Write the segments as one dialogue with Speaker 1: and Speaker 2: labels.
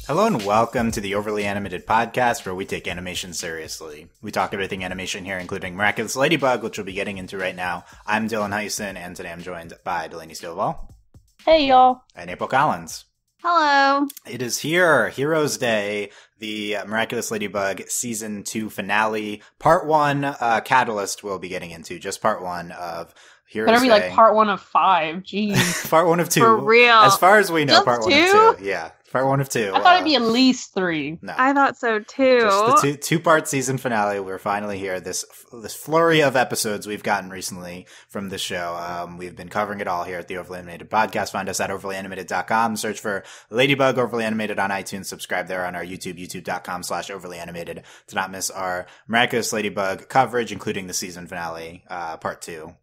Speaker 1: Hello and welcome to the Overly Animated Podcast, where we take animation seriously. We talk everything animation here, including Miraculous Ladybug, which we'll be getting into right now. I'm Dylan Hysen, and today I'm joined by Delaney Stovall.
Speaker 2: Hey, y'all.
Speaker 1: And April Collins.
Speaker 3: Hello.
Speaker 1: It is here, Heroes Day, the Miraculous Ladybug Season 2 finale. Part 1, Catalyst we'll be getting into, just Part 1 of Heroes Day.
Speaker 2: Better be like Part 1 of 5, jeez.
Speaker 1: Part 1 of 2.
Speaker 3: For real.
Speaker 1: As far as we know,
Speaker 3: Just
Speaker 1: Part 1
Speaker 3: two?
Speaker 1: of 2. Yeah. Part 1 of 2.
Speaker 2: I thought it'd be at least 3.
Speaker 1: No.
Speaker 3: I thought so too.
Speaker 1: Just the two-part season finale. We're finally here. This flurry of episodes we've gotten recently from this show. We've been covering it all here at the Overly Animated Podcast. Find us at overlyanimated.com. Search for Ladybug Overly Animated on iTunes. Subscribe there on our YouTube, youtube.com/overlyanimated to not miss our Miraculous Ladybug coverage, including the season finale, part 2.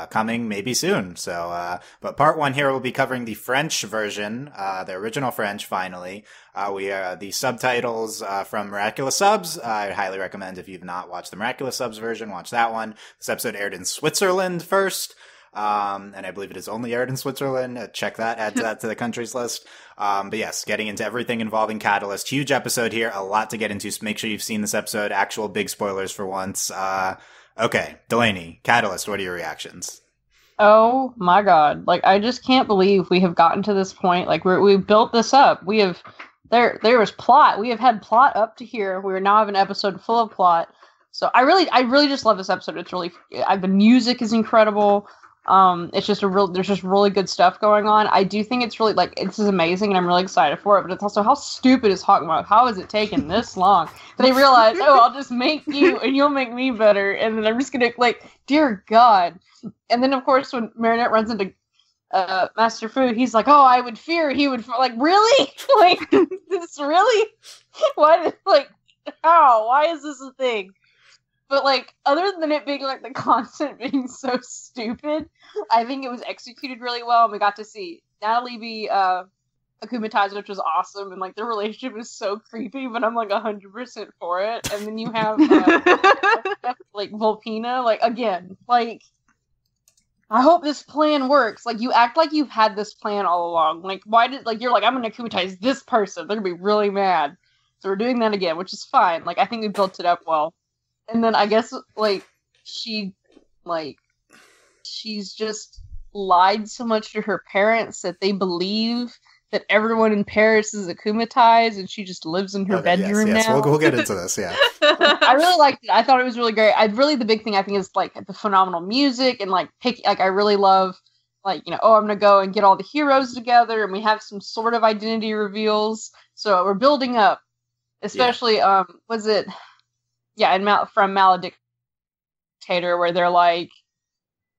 Speaker 1: Coming maybe soon. So, but part 1 here will be covering the French version, the original French, finally. The subtitles, from Miraculous Subs. I highly recommend if you've not watched the Miraculous Subs version, watch that one. This episode aired in Switzerland first. And I believe it is only aired in Switzerland. Check that, add that to the countries list. But yes, getting into everything involving Catalyst. Huge episode here, a lot to get into, so make sure you've seen this episode. Actual big spoilers for once. Okay, Delaney, Catalyst, what are your reactions?
Speaker 2: Oh my god. Like, I just can't believe we have gotten to this point. Like, we built this up. We have, there was plot. We have had plot up to here. We now have an episode full of plot. So I really just love this episode. It's really, the music is incredible. It's just there's just really good stuff going on. I do think it's really, like, this is amazing and I'm really excited for it, but it's also, how stupid is Hawkmoth? How has it taken this long? They realize, oh, I'll just make you and you'll make me better, and then I'm just gonna, like, dear God. And then, of course, when Marinette runs into Master Fu, he's like, oh, I would fear he would, like, really? Like, this really? Why, like, how? Why is this a thing? But, like, other than it being, like, the content being so stupid, I think it was executed really well, and we got to see Natalie be Akuma Ties, which was awesome, and, like, their relationship is so creepy, but I'm, like, 100% for it. And then you have, like, Volpina, like, again, like, I hope this plan works. Like, you act like you've had this plan all along. Like, why did, like, you're like, I'm gonna Akuma Ties this person, they're gonna be really mad. So we're doing that again, which is fine. Like, I think we built it up well. And then I guess, like, she's just lied so much to her parents that they believe that everyone in Paris is Akuma Ties, and she just lives in her bedroom now.
Speaker 1: We'll get into this, yeah.
Speaker 2: I really liked it. I thought it was really great. The big thing I think is, like, the phenomenal music, and, like, I really love, like, you know, oh, I'm gonna go and get all the heroes together, and we have some sort of identity reveals. So we're building up, especially, was it... Yeah, and from Maledictator, where they're like,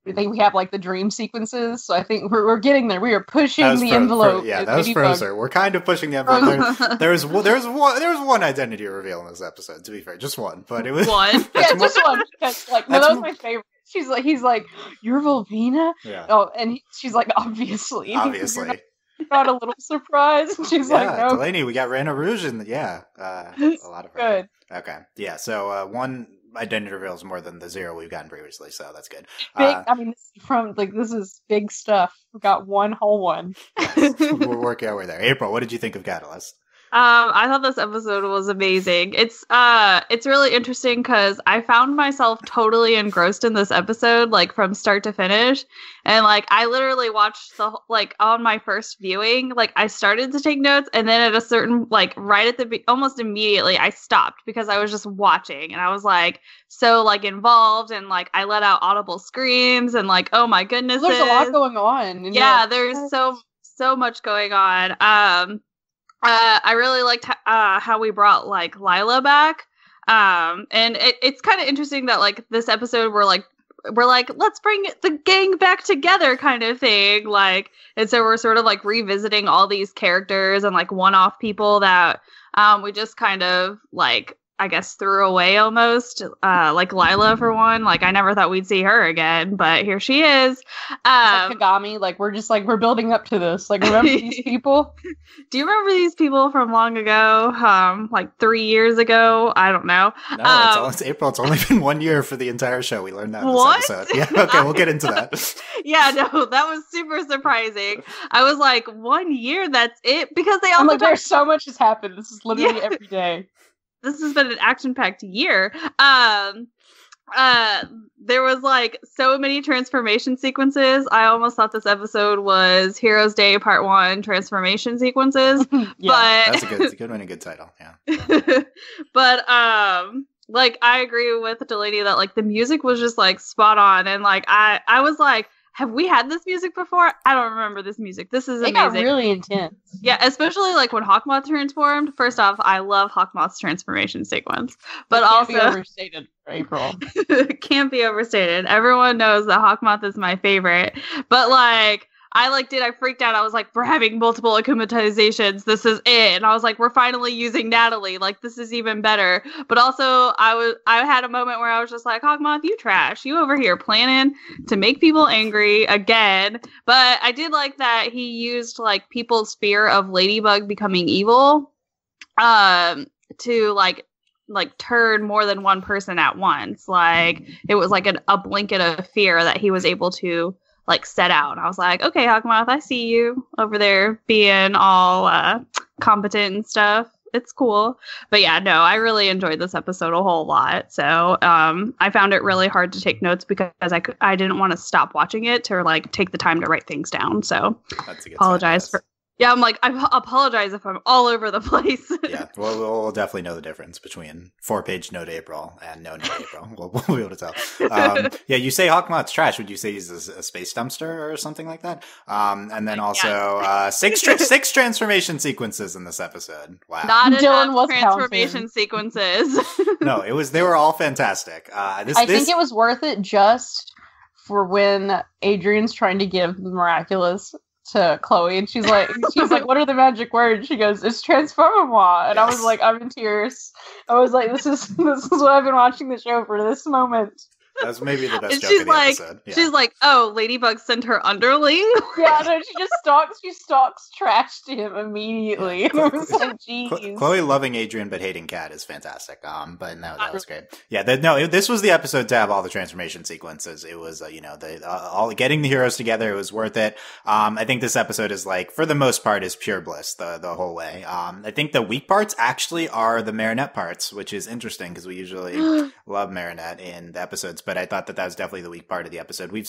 Speaker 2: I think we have, like, the dream sequences, so I think we're getting there. We are pushing the envelope.
Speaker 1: That was Frozer. We're kind of pushing the envelope. There was one identity reveal in this episode, to be fair, just one, but it was
Speaker 3: one.
Speaker 2: Yeah, just one. Because, like, that was my favorite. He's like, you're Volpina?
Speaker 1: Yeah.
Speaker 2: Oh, and she's like, obviously. Not a little surprised. She's like, no.
Speaker 1: Delaney, we got Rana Rouge, and a lot of her.
Speaker 2: Good.
Speaker 1: Okay, yeah. So one identity reveal is more than the 0 we've gotten previously, so that's good.
Speaker 2: Big. I mean, this is big stuff. We got one whole one.
Speaker 1: Yes, we're working our way there. April, what did you think of Catalyst?
Speaker 3: I thought this episode was amazing. It's really interesting because I found myself totally engrossed in this episode, like, from start to finish. And, like, I literally watched on my first viewing, like, I started to take notes, and then at a certain, like, right at almost immediately, I stopped because I was just watching, and I was, like, so, like, involved, and, like, I let out audible screams, and, like, oh my goodness.
Speaker 2: There's a lot going on.
Speaker 3: Yeah, there's so much going on. I really liked how we brought, like, Lila back. And it's kind of interesting that, like, this episode we're like, let's bring the gang back together kind of thing. Like, and so we're sort of, like, revisiting all these characters and, like, one-off people that we just kind of, like, I guess, threw away almost. Like Lila, for one. Like, I never thought we'd see her again, but here she is.
Speaker 2: It's like Kagami, like, we're building up to this. Like, remember these people?
Speaker 3: Do you remember these people from long ago? Like 3 years ago? I don't know.
Speaker 1: No, it's April. It's only been 1 year for the entire show. We learned that in this episode. Yeah, okay, we'll get into that.
Speaker 3: Yeah, no, that was super surprising. I was like, 1 year, that's it? Because they all
Speaker 2: there's so much has happened. This is literally every day.
Speaker 3: This has been an action-packed year. There was like so many transformation sequences. I almost thought this episode was Heroes Day Part 1 transformation sequences.
Speaker 1: Yeah, but it's a good one, a good title. Yeah.
Speaker 3: But like I agree with Delaney that like the music was just like spot on, and like I was like, have we had this music before? I don't remember this music. This is amazing.
Speaker 2: It got really intense.
Speaker 3: Yeah, especially like when Hawkmoth transformed. First off, I love Hawkmoth's transformation sequence. But
Speaker 2: it can't be overstated for April.
Speaker 3: Can't be overstated. Everyone knows that Hawkmoth is my favorite. But like I freaked out. I was like, we're having multiple Akuma-tizations. This is it. And I was like, we're finally using Natalie. Like, this is even better. But also, I had a moment where I was just like, Hawkmoth, you trash. You over here planning to make people angry again. But I did like that he used, like, people's fear of Ladybug becoming evil to, like turn more than one person at once. Like, it was like a blanket of fear that he was able to like set out. And I was like, okay, Hawkmoth, I see you over there being all competent and stuff. It's cool. But yeah, no, I really enjoyed this episode a whole lot. So I found it really hard to take notes because I didn't want to stop watching it to like take the time to write things down. So
Speaker 1: that's a good
Speaker 3: apologize for. Yeah, I'm like, I apologize if I'm all over the place.
Speaker 1: Yeah, we'll definitely know the difference between 4-page Note April and No Note April. We'll be able to tell. Yeah, you say Hawkmoth's trash. Would you say he's a space dumpster or something like that? And then also six transformation sequences in this episode. Wow.
Speaker 3: Not enough transformation sequences.
Speaker 1: No, they were all fantastic.
Speaker 2: I think it was worth it just for when Adrienne's trying to give Miraculous to Chloe, and she's like, what are the magic words? She goes, it's transform-moi. And yes. I was like, I'm in tears. I was like, this is what I've been watching the show for, this moment.
Speaker 1: That's maybe the best joke of the episode. Yeah.
Speaker 3: She's like, oh, Ladybug sent her underling?
Speaker 2: Yeah, no, she stalks trash to him immediately. Yeah. And it was like, geez.
Speaker 1: Chloe loving Adrian but hating Cat is fantastic. But no, that was great. Yeah, this was the episode to have all the transformation sequences. It was, all getting the heroes together. It was worth it. I think this episode is like, for the most part, is pure bliss the whole way. I think the weak parts actually are the Marinette parts, which is interesting because we usually love Marinette in the episodes. But I thought that was definitely the weak part of the episode. We've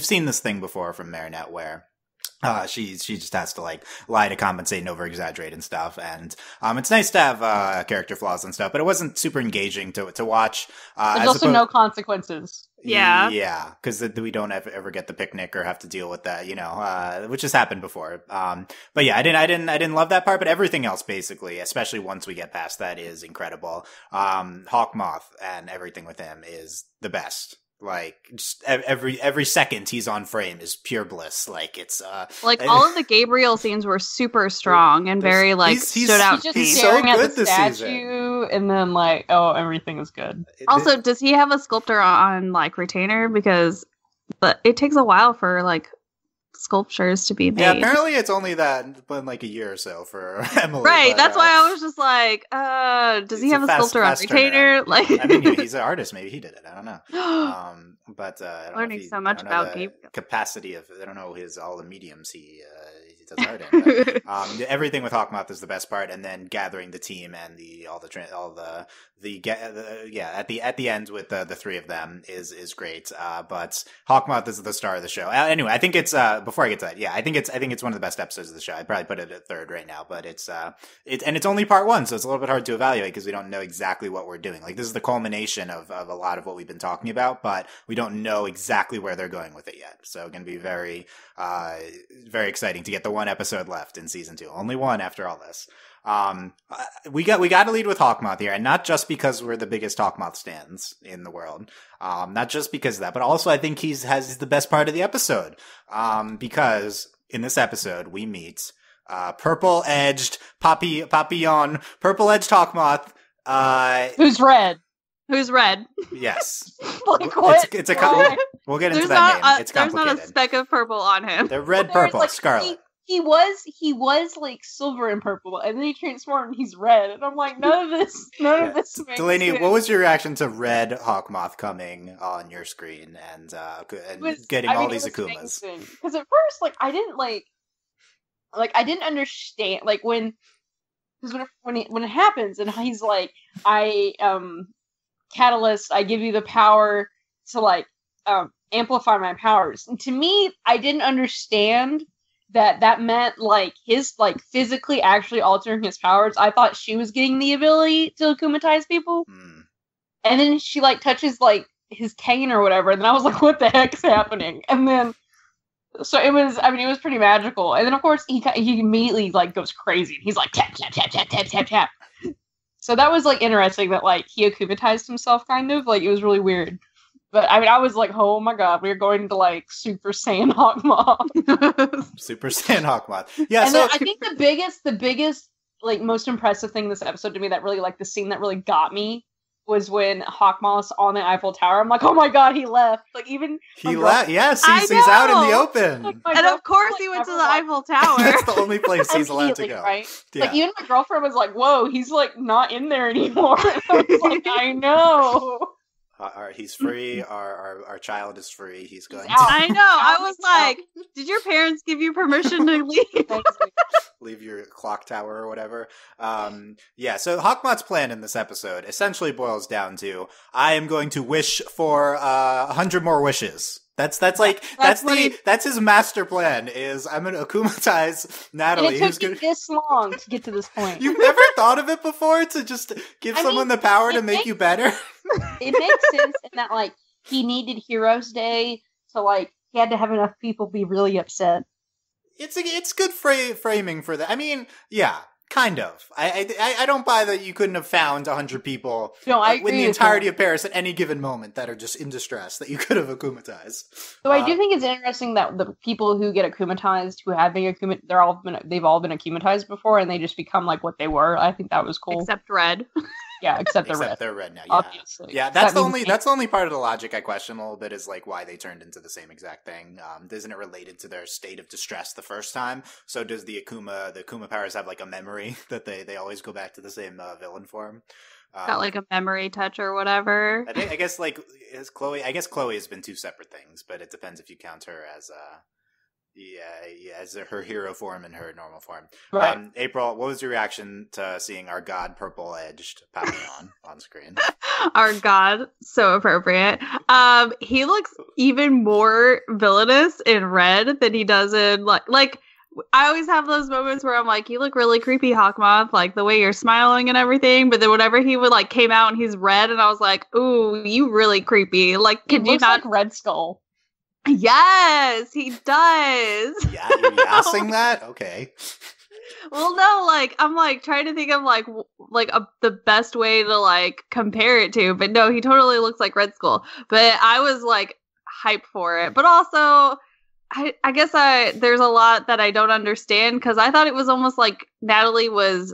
Speaker 1: seen this thing before from Marinette where she just has to like lie to compensate and over exaggerate and stuff. And it's nice to have character flaws and stuff, but it wasn't super engaging to watch.
Speaker 2: There's also no consequences.
Speaker 3: Yeah,
Speaker 1: because we don't ever get the picnic or have to deal with that, which has happened before. But yeah, I didn't love that part, but everything else basically, especially once we get past that, is incredible. Hawkmoth and everything with him is the best. Like, just every second he's on frame is pure bliss. Like, it's
Speaker 3: like all of the Gabriel scenes were super strong and very like stood out.
Speaker 2: He's so good this season. And then like, oh, everything is good.
Speaker 3: Also, does he have a sculptor on like retainer? Because it takes a while for like sculptures to be made.
Speaker 1: Yeah, apparently it's only that been like a year or so for Emily.
Speaker 3: Right, that's why I was just like, does he have a sculptor on retainer? Like,
Speaker 1: I mean, he's an artist. Maybe he did it. I don't know. But I don't
Speaker 3: learning so much about Gabriel.
Speaker 1: Capacity of I don't know all the mediums he does art in. But, everything with Hawkmoth is the best part, and then gathering the team and at the end with the three of them is great. But Hawkmoth is the star of the show. Anyway, I think it's before I get to that, I think it's one of the best episodes of the show. I'd probably put it at third right now, but it's only part one, so it's a little bit hard to evaluate because we don't know exactly what we're doing. Like, this is the culmination of a lot of what we've been talking about, but we don't know exactly where they're going with it yet. So it's going to be very, very exciting to get the one episode left in season 2. Only one after all this. We got to lead with Hawkmoth here, and not just because we're the biggest Hawkmoth stans in the world. Not just because of that, but also I think he has the best part of the episode. Because in this episode we meet purple-edged Papillon, purple-edged Hawkmoth,
Speaker 2: Who's red?
Speaker 3: Who's red?
Speaker 1: Yes.
Speaker 2: Like what?
Speaker 1: We'll get into that name. It's complicated.
Speaker 3: There's not a speck of purple on him.
Speaker 1: They're red, purple,
Speaker 2: like,
Speaker 1: scarlet.
Speaker 2: He was like silver and purple, and then he transformed and he's red, and I'm like, none of this makes
Speaker 1: Delaney,
Speaker 2: sense.
Speaker 1: what was your reaction to red Hawkmoth coming on your screen and getting all these Akumas?
Speaker 2: Because at first, like, I didn't understand, like, when it happens, and he's like, Catalyst, I give you the power to, like, amplify my powers. And to me, I didn't understand that meant, like, his, like, physically actually altering his powers. I thought she was getting the ability to Akuma Ties people. And then she, like, touches, like, his cane or whatever, and then I was like, what the heck's happening? And then, so it was pretty magical. And then, of course, he immediately, like, goes crazy. He's like, tap, tap, tap, tap, tap, tap, tap. So that was, like, interesting that, like, he akumatized himself, kind of. Like, it was really weird. But, I mean, I was like, oh my god, we're going to, like, Super Saiyan Hawkmoth.
Speaker 1: Super Saiyan Hawkmoth. Yeah,
Speaker 2: and then I think the biggest, like, most impressive thing this episode to me that really, like, the scene that really got me was when Hawkmoth's on the Eiffel Tower. I'm like, oh my god, he left. Like, even...
Speaker 1: He left, yes, he's out in the open.
Speaker 3: Like, and of course he went to the Eiffel Tower.
Speaker 1: That's the only place he's allowed to go.
Speaker 2: Right?
Speaker 1: Yeah.
Speaker 2: Like, even my girlfriend was like, whoa, he's, like, not in there anymore. And I was like, I know.
Speaker 1: He's free. Our child is free. He's going.
Speaker 3: I know. I was like, did your parents give you permission to leave?
Speaker 1: Leave your clock tower or whatever. Yeah. So Hawkmoth's plan in this episode essentially boils down to: I am going to wish for 100 more wishes. That's his master plan. Is I'm gonna Akuma Ties Natalie.
Speaker 2: And it took you this long to get to this point.
Speaker 1: You've never thought of it before to just give someone the power to make you better.
Speaker 2: It makes sense in that, like, he needed Heroes Day, so, like, he had to have enough people be really upset.
Speaker 1: It's good framing for that. I mean, yeah. Kind of. I don't buy that you couldn't have found 100 people
Speaker 2: in
Speaker 1: the entirety of Paris at any given moment that are just in distress that you could have akumatized.
Speaker 2: So I do think it's interesting that the people who get akumatized, who have been they've all been akumatized before, and they just become like what they were. I think that was cool.
Speaker 3: Except red.
Speaker 2: Yeah, except
Speaker 1: they're red now. Yeah,
Speaker 2: obviously.
Speaker 1: Yeah, that's the only part of the logic I question a little bit is like why they turned into the same exact thing. Isn't it related to their state of distress the first time? So does the Akuma powers have like a memory that they always go back to the same villain form?
Speaker 3: Got like a memory touch or whatever.
Speaker 1: I guess like is Chloe. I guess Chloe has been two separate things, but it depends if you count her as as her hero form and her normal form.
Speaker 2: Right.
Speaker 1: April, what was your reaction to seeing our god purple-edged Papillon on screen?
Speaker 3: Our god, so appropriate. He looks even more villainous in red than he does in like. I always have those moments where I'm like, you look really creepy, Hawkmoth, like the way you're smiling and everything. But then whenever he would like came out and he's red, and I was like, ooh, you really creepy. Like,
Speaker 2: could you not like Red Skull?
Speaker 3: Yes, he does.
Speaker 1: Yeah, you're yassing that? Okay.
Speaker 3: Well, no, like I'm like trying to think of the best way to like compare it to, but no, he totally looks like Red Skull. But I was like hyped for it, but also I guess there's a lot that I don't understand because I thought it was almost like Natalie was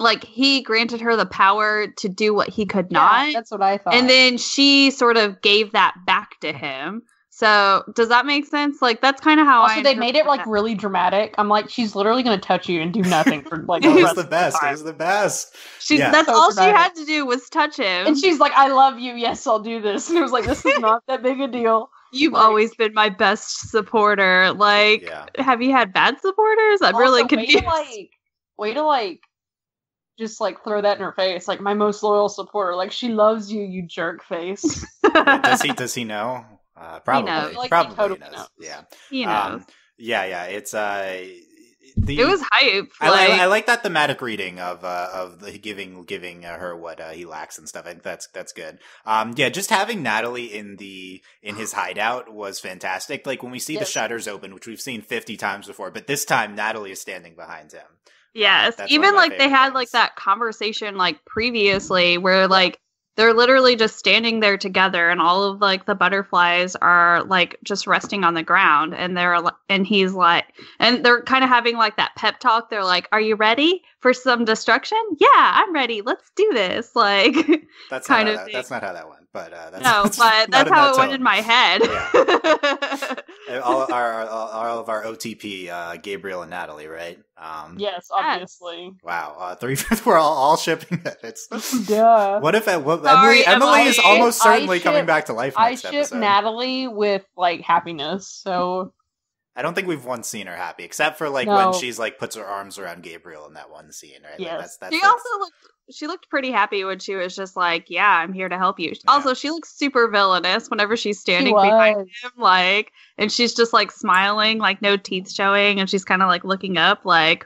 Speaker 3: like he granted her the power to do what he could not.
Speaker 2: Yeah, that's what I thought.
Speaker 3: And then she sort of gave that back to him. So does that make sense? Like that's kind of how
Speaker 2: also, they made it like really dramatic. I'm like, she's literally going to touch you and do nothing for like.
Speaker 1: It was the best. It was the best.
Speaker 3: That's so all dramatic. She had to do was touch him,
Speaker 2: and she's like, "I love you. Yes, I'll do this." And it was like, "This is not that big a deal."
Speaker 3: You've always been my best supporter. Like, have you had bad supporters? I'm really confused.
Speaker 2: Way to just like throw that in her face. Like my most loyal supporter. Like she loves you, you jerk face.
Speaker 1: Does he know? Probably.
Speaker 3: He knows.
Speaker 2: Like,
Speaker 1: probably
Speaker 2: he totally
Speaker 1: knows. Yeah.
Speaker 3: He knows.
Speaker 1: Yeah. It's
Speaker 3: it was hype.
Speaker 1: I like that thematic reading of the giving her what he lacks and stuff. I think that's good. Just having Natalie in his hideout was fantastic. Like when we see the shutters open, which we've seen 50 times before, but this time Natalie is standing behind him.
Speaker 3: Yes, even like they had like that conversation like previously where like they're literally just standing there together, and all of like the butterflies are like just resting on the ground, and he's like, and they're kind of having like that pep talk. They're like, "Are you ready for some destruction?" "Yeah, I'm ready. Let's do this." Like
Speaker 1: that's
Speaker 3: kind
Speaker 1: of
Speaker 3: of
Speaker 1: that's not how that went, but
Speaker 3: that's how it went in my head.
Speaker 1: Yeah. all of our OTP, Gabriel and Natalie, right?
Speaker 2: Yes, obviously.
Speaker 1: Wow, 3/5 we're all shipping it. It's
Speaker 2: Duh.
Speaker 1: What if
Speaker 3: Sorry,
Speaker 1: Emily is almost certainly
Speaker 2: ship-
Speaker 1: coming back to life next
Speaker 2: ship
Speaker 1: episode?
Speaker 2: Natalie with like happiness, so
Speaker 1: I don't think we've once seen her happy, except for like
Speaker 2: No.
Speaker 1: when she's like puts her arms around Gabriel in that one scene, right?
Speaker 2: Yes.
Speaker 1: Like,
Speaker 3: She looked pretty happy when she was just like, "Yeah, I'm here to help you." Also, she looks super villainous whenever she's standing behind him, like, and she's just like smiling, like no teeth showing, and she's kind of like looking up, like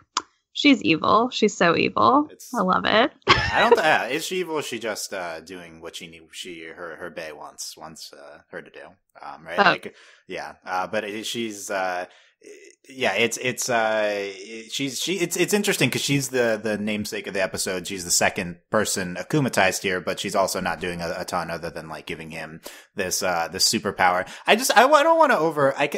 Speaker 3: she's evil. She's so evil. I love it.
Speaker 1: Yeah, I don't. Is she evil? Or is she just doing what her bae wants her to do? Right? Like, yeah. But she's. Yeah, it's interesting because she's the namesake of the episode. She's the second person Akuma Ties here, but she's also not doing a ton other than like giving him this superpower. I don't want to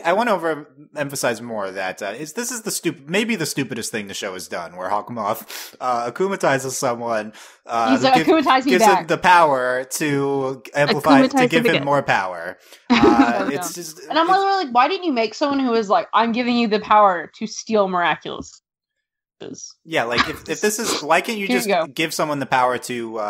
Speaker 1: I want to overemphasize more that this is maybe the stupidest thing the show has done, where Hawkmoth Akuma Ties someone gives him the power to amplify to give him more power. It's just,
Speaker 2: and I'm literally like, why didn't you make someone who is like, I'm giving you the power to steal Miraculous?
Speaker 1: Yeah, like if this is, why can't you just give someone the power to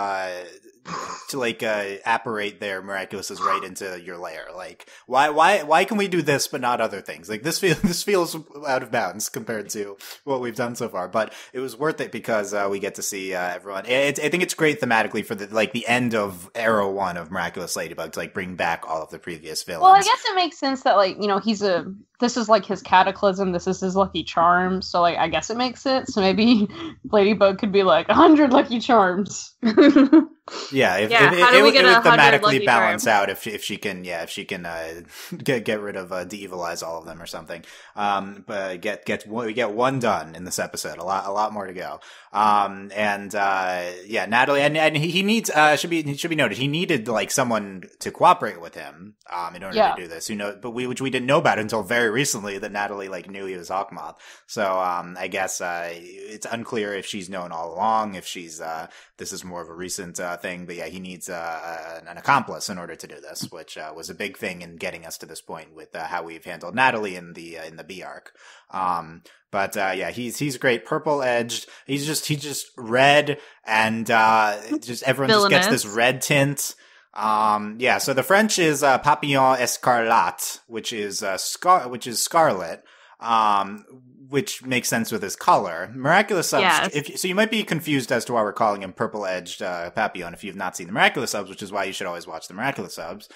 Speaker 1: like apparate their Miraculouses right into your lair? Like why can we do this but not other things? Like this feels out of bounds compared to what we've done so far, but it was worth it because we get to see everyone. I think it's great thematically for the end of Era 1 of Miraculous Ladybug to like bring back all of the previous villains.
Speaker 2: Well, I guess it makes sense that like, this is like his cataclysm, this is his lucky charm, so like I guess it makes sense. So maybe Ladybug could be like 100 lucky charms.
Speaker 1: Yeah, it would thematically balance out if she can get rid of de-evilize all of them or something. But we get one done in this episode. A lot more to go. Natalie, and he needs should be noted, he needed like someone to cooperate with him in order to do this. Which we didn't know about until very recently, that Natalie like knew he was Hawkmoth. So I guess it's unclear if she's known all along, if she's this is more of a recent thing, but yeah, he needs an accomplice in order to do this, which was a big thing in getting us to this point with how we've handled Natalie in the B arc. He's great. Purple edged. He's just red, and just everyone just gets this red tint. So the French is Papillon Escarlate, which is scarlet. Which makes sense with his color. Miraculous subs. Yes. So you might be confused as to why we're calling him Purple Edged Papillon if you've not seen the Miraculous subs, which is why you should always watch the Miraculous subs.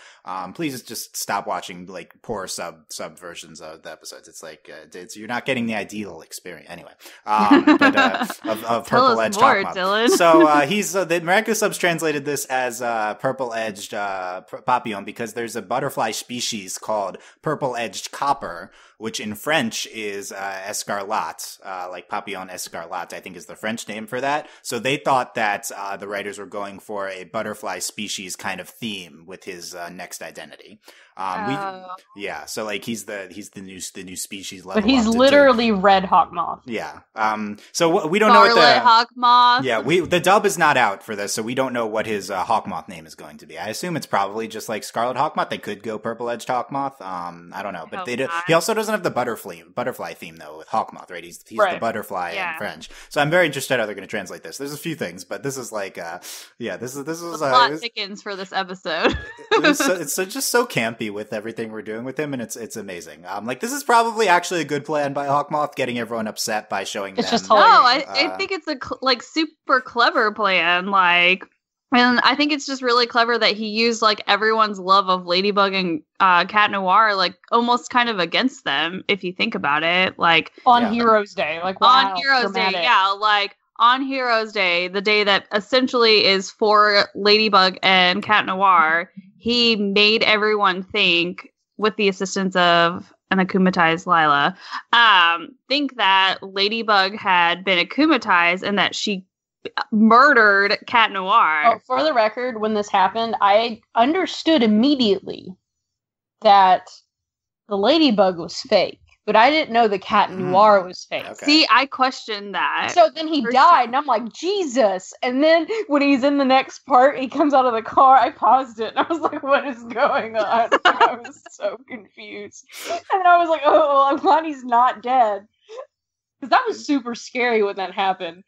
Speaker 1: Please just stop watching like poor sub versions of the episodes. It's like you're not getting the ideal experience anyway. Of Purple Edged Hawkmoth.
Speaker 3: Dylan.
Speaker 1: So he's the Miraculous subs translated this as Purple Edged Papillon because there's a butterfly species called Purple Edged Copper, which in French is escarlate, like Papillon Escarlate, I think is the French name for that. So they thought that the writers were going for a butterfly species kind of theme with his next identity. So like he's the new species level.
Speaker 2: But he's literally Red Hawkmoth.
Speaker 1: Yeah. So we don't know what the
Speaker 3: Hawkmoth.
Speaker 1: Yeah, the dub is not out for this, so we don't know what his Hawkmoth name is going to be. I assume it's probably just like Scarlet Hawkmoth. They could go Purple Edged Hawkmoth. I don't know, but he also doesn't have the butterfly theme though with Hawkmoth, right? He's the butterfly in French. So I'm very interested how they're going to translate this. There's a few things, but this is like this was
Speaker 3: the plot thickens for this episode.
Speaker 1: It's just so campy with everything we're doing with him, and it's amazing. Like this is probably actually a good plan by Hawkmoth, getting everyone upset by showing them.
Speaker 2: Just
Speaker 3: I think it's a super clever plan. Like, and I think it's just really clever that he used like everyone's love of Ladybug and Cat Noir, like almost kind of against them if you think about it. Like
Speaker 2: on Heroes Day, like wow,
Speaker 3: on Heroes
Speaker 2: dramatic.
Speaker 3: Day, like on Heroes Day, the day that essentially is for Ladybug and Cat Noir. He made everyone think, with the assistance of an Akuma Ties Lila, think that Ladybug had been Akuma Ties and that she murdered Cat Noir.
Speaker 2: Oh, for the record, when this happened, I understood immediately that the ladybug was fake, but I didn't know the Cat Noir was fake.
Speaker 1: Okay.
Speaker 3: See, I questioned that.
Speaker 2: So then he died, and I'm like, Jesus! And then when he's in the next part, he comes out of the car, I paused it, and I was like, what is going on? I was so confused. And I was like, oh, I'm glad he's not dead. Because that was super scary when that happened.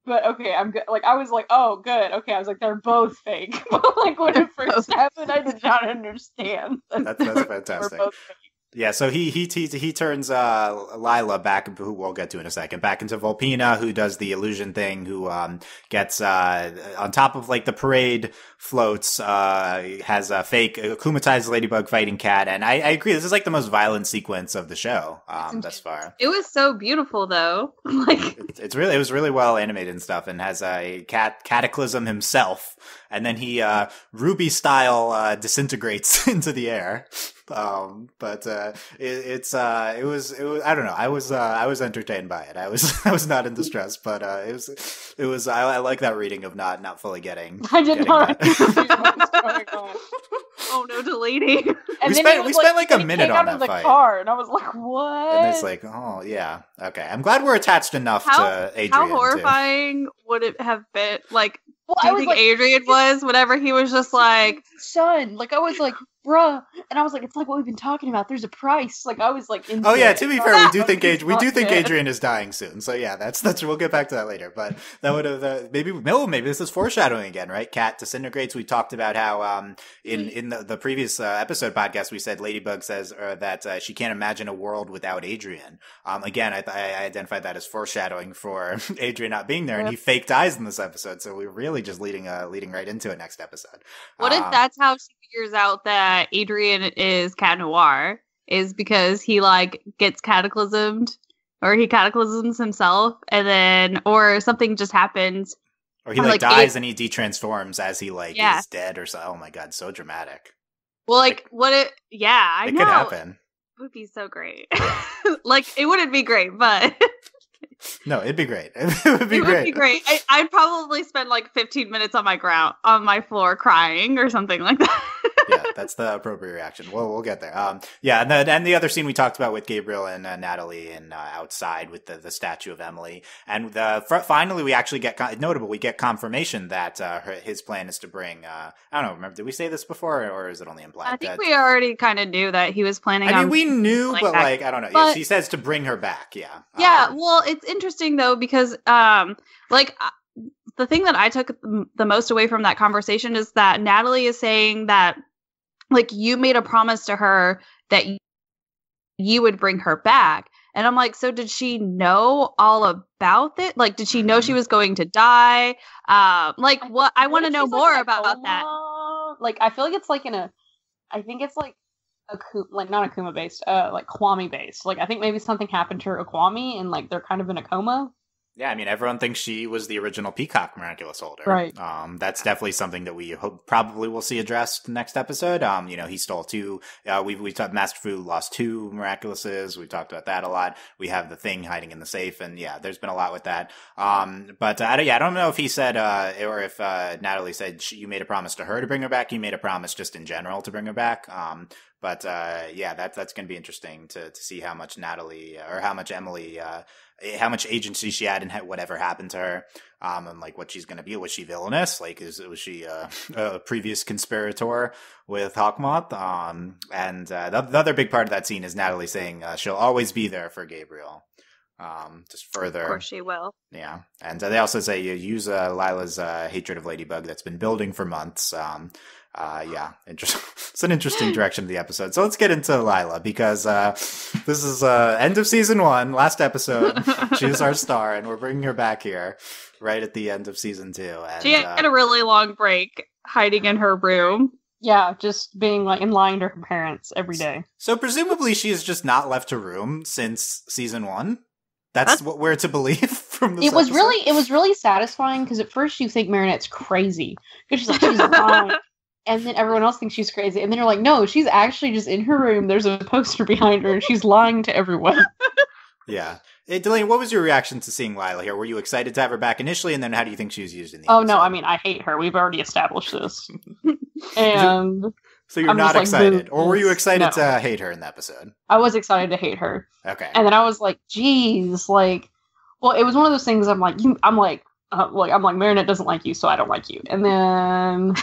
Speaker 2: But okay, I'm good. Like, I was like, oh, good. Okay, I was like, they're both fake. But like, when it first happened, I did not understand.
Speaker 1: That's fantastic. Both fake. Yeah, so he turns Lila back, who we'll get to in a second, back into Volpina, who does the illusion thing, who gets on top of like the parade floats, has a fake Akuma Ties ladybug fighting cat, and I agree, this is like the most violent sequence of the show thus far.
Speaker 3: It was so beautiful though. Like
Speaker 1: it was really well animated and stuff, and has a cataclysm himself, and then he Ruby style disintegrates into the air. But it was I don't know, I was entertained by it. I was not in distress, but it was I like that reading of not fully getting.
Speaker 2: I did not.
Speaker 3: Oh no, Delaney.
Speaker 1: We spent like a minute on that fight.
Speaker 2: Car, and I was like, what?
Speaker 1: And it's like, oh yeah, okay. I'm glad we're attached enough to Adrian.
Speaker 3: How horrifying would it have been? Like, do you think like, Adrian was whenever he was just like,
Speaker 2: son? Like, I was like, bruh, and I was like, it's like what we've been talking about. There's a price. Like, I was like,
Speaker 1: oh yeah. To be fair, we do think Adrian is dying soon. So yeah, that's we'll get back to that later. But that would have maybe this is foreshadowing again, right? Cat disintegrates. We talked about how in the previous episode podcast we said Ladybug says that she can't imagine a world without Adrian. Again, I identified that as foreshadowing for Adrian not being there, and he fake dies in this episode. So we're really just leading right into it next episode.
Speaker 3: What if that's how she figures out that Adrian is Cat Noir, is because he like gets cataclysmed, or he cataclysms himself, and then or something just happens,
Speaker 1: or he like dies and he detransforms as he like is dead or so. Oh my god, so dramatic.
Speaker 3: Well, like what it? Yeah, I know.
Speaker 1: Could happen.
Speaker 3: It would be so great. Like it wouldn't be great, but.
Speaker 1: No, it'd be great. It would be great.
Speaker 3: I'd probably spend like 15 minutes on my floor crying or something like that.
Speaker 1: Yeah, that's the appropriate reaction. We'll get there. Yeah, and the other scene we talked about with Gabriel and Natalie and outside with the statue of Emily, and finally we actually get we get confirmation that his plan is to bring. I don't know. Remember, did we say this before, or is it only implied?
Speaker 3: I think we already kind of knew that he was planning.
Speaker 1: I mean, we knew, but like I don't know. Yes, he says to bring her back. Yeah.
Speaker 3: Yeah. Well, it's interesting though because the thing that I took the most away from that conversation is that Natalie is saying that like you made a promise to her that you would bring her back. And I'm like, so did she know all about it? Like, did she know she was going to die? Like what I want to know more about that.
Speaker 2: Like, I feel like it's like I think it's like like not Akuma based, like Kwame based. Like I think maybe something happened to her Kwame and like they're kind of in a coma.
Speaker 1: Yeah, I mean, everyone thinks she was the original Peacock Miraculous holder.
Speaker 2: Right.
Speaker 1: That's definitely something that we probably will see addressed next episode. He stole 2. We talked Master Fu lost 2 Miraculouses. We talked about that a lot. We have the thing hiding in the safe, and yeah, there's been a lot with that. But I don't know if he said, or if Natalie said you made a promise to her to bring her back. You made a promise just in general to bring her back. But yeah, that's going to be interesting to see how much Natalie or how much Emily, how much agency she had and whatever happened to her, and like what she's going to be. Was she villainous? Like, was she a previous conspirator with Hawkmoth? And the other big part of that scene is Natalie saying she'll always be there for Gabriel. Just further.
Speaker 3: Of course she will.
Speaker 1: Yeah. And they also say you use Lila's hatred of Ladybug that's been building for months. Yeah, interesting. It's an interesting direction of the episode. So let's get into Lila, because this is end of season 1, last episode. She's our star, and we're bringing her back here right at the end of season 2. And,
Speaker 3: she had a really long break hiding in her room.
Speaker 2: Yeah, just being like lying to her parents every day.
Speaker 1: So presumably she has just not left her room since season 1. That's what we're to believe from this episode.
Speaker 2: It was really satisfying, because at first you think Marinette's crazy, because she's lying. And then everyone else thinks she's crazy. And then you're like, no, she's actually just in her room. There's a poster behind her and she's lying to everyone.
Speaker 1: Yeah. Delaney, what was your reaction to seeing Lila here? Were you excited to have her back initially, and then how do you think she was used in the episode?
Speaker 2: No, I mean, I hate her. We've already established this. And
Speaker 1: so you're
Speaker 2: I'm
Speaker 1: not
Speaker 2: just like,
Speaker 1: excited, or were you excited to hate her in the episode?
Speaker 2: I was excited to hate her.
Speaker 1: Okay.
Speaker 2: And then I was like, geez, like, well, it was one of those things. I'm like, I'm like, Marinette doesn't like you, so I don't like you. And then,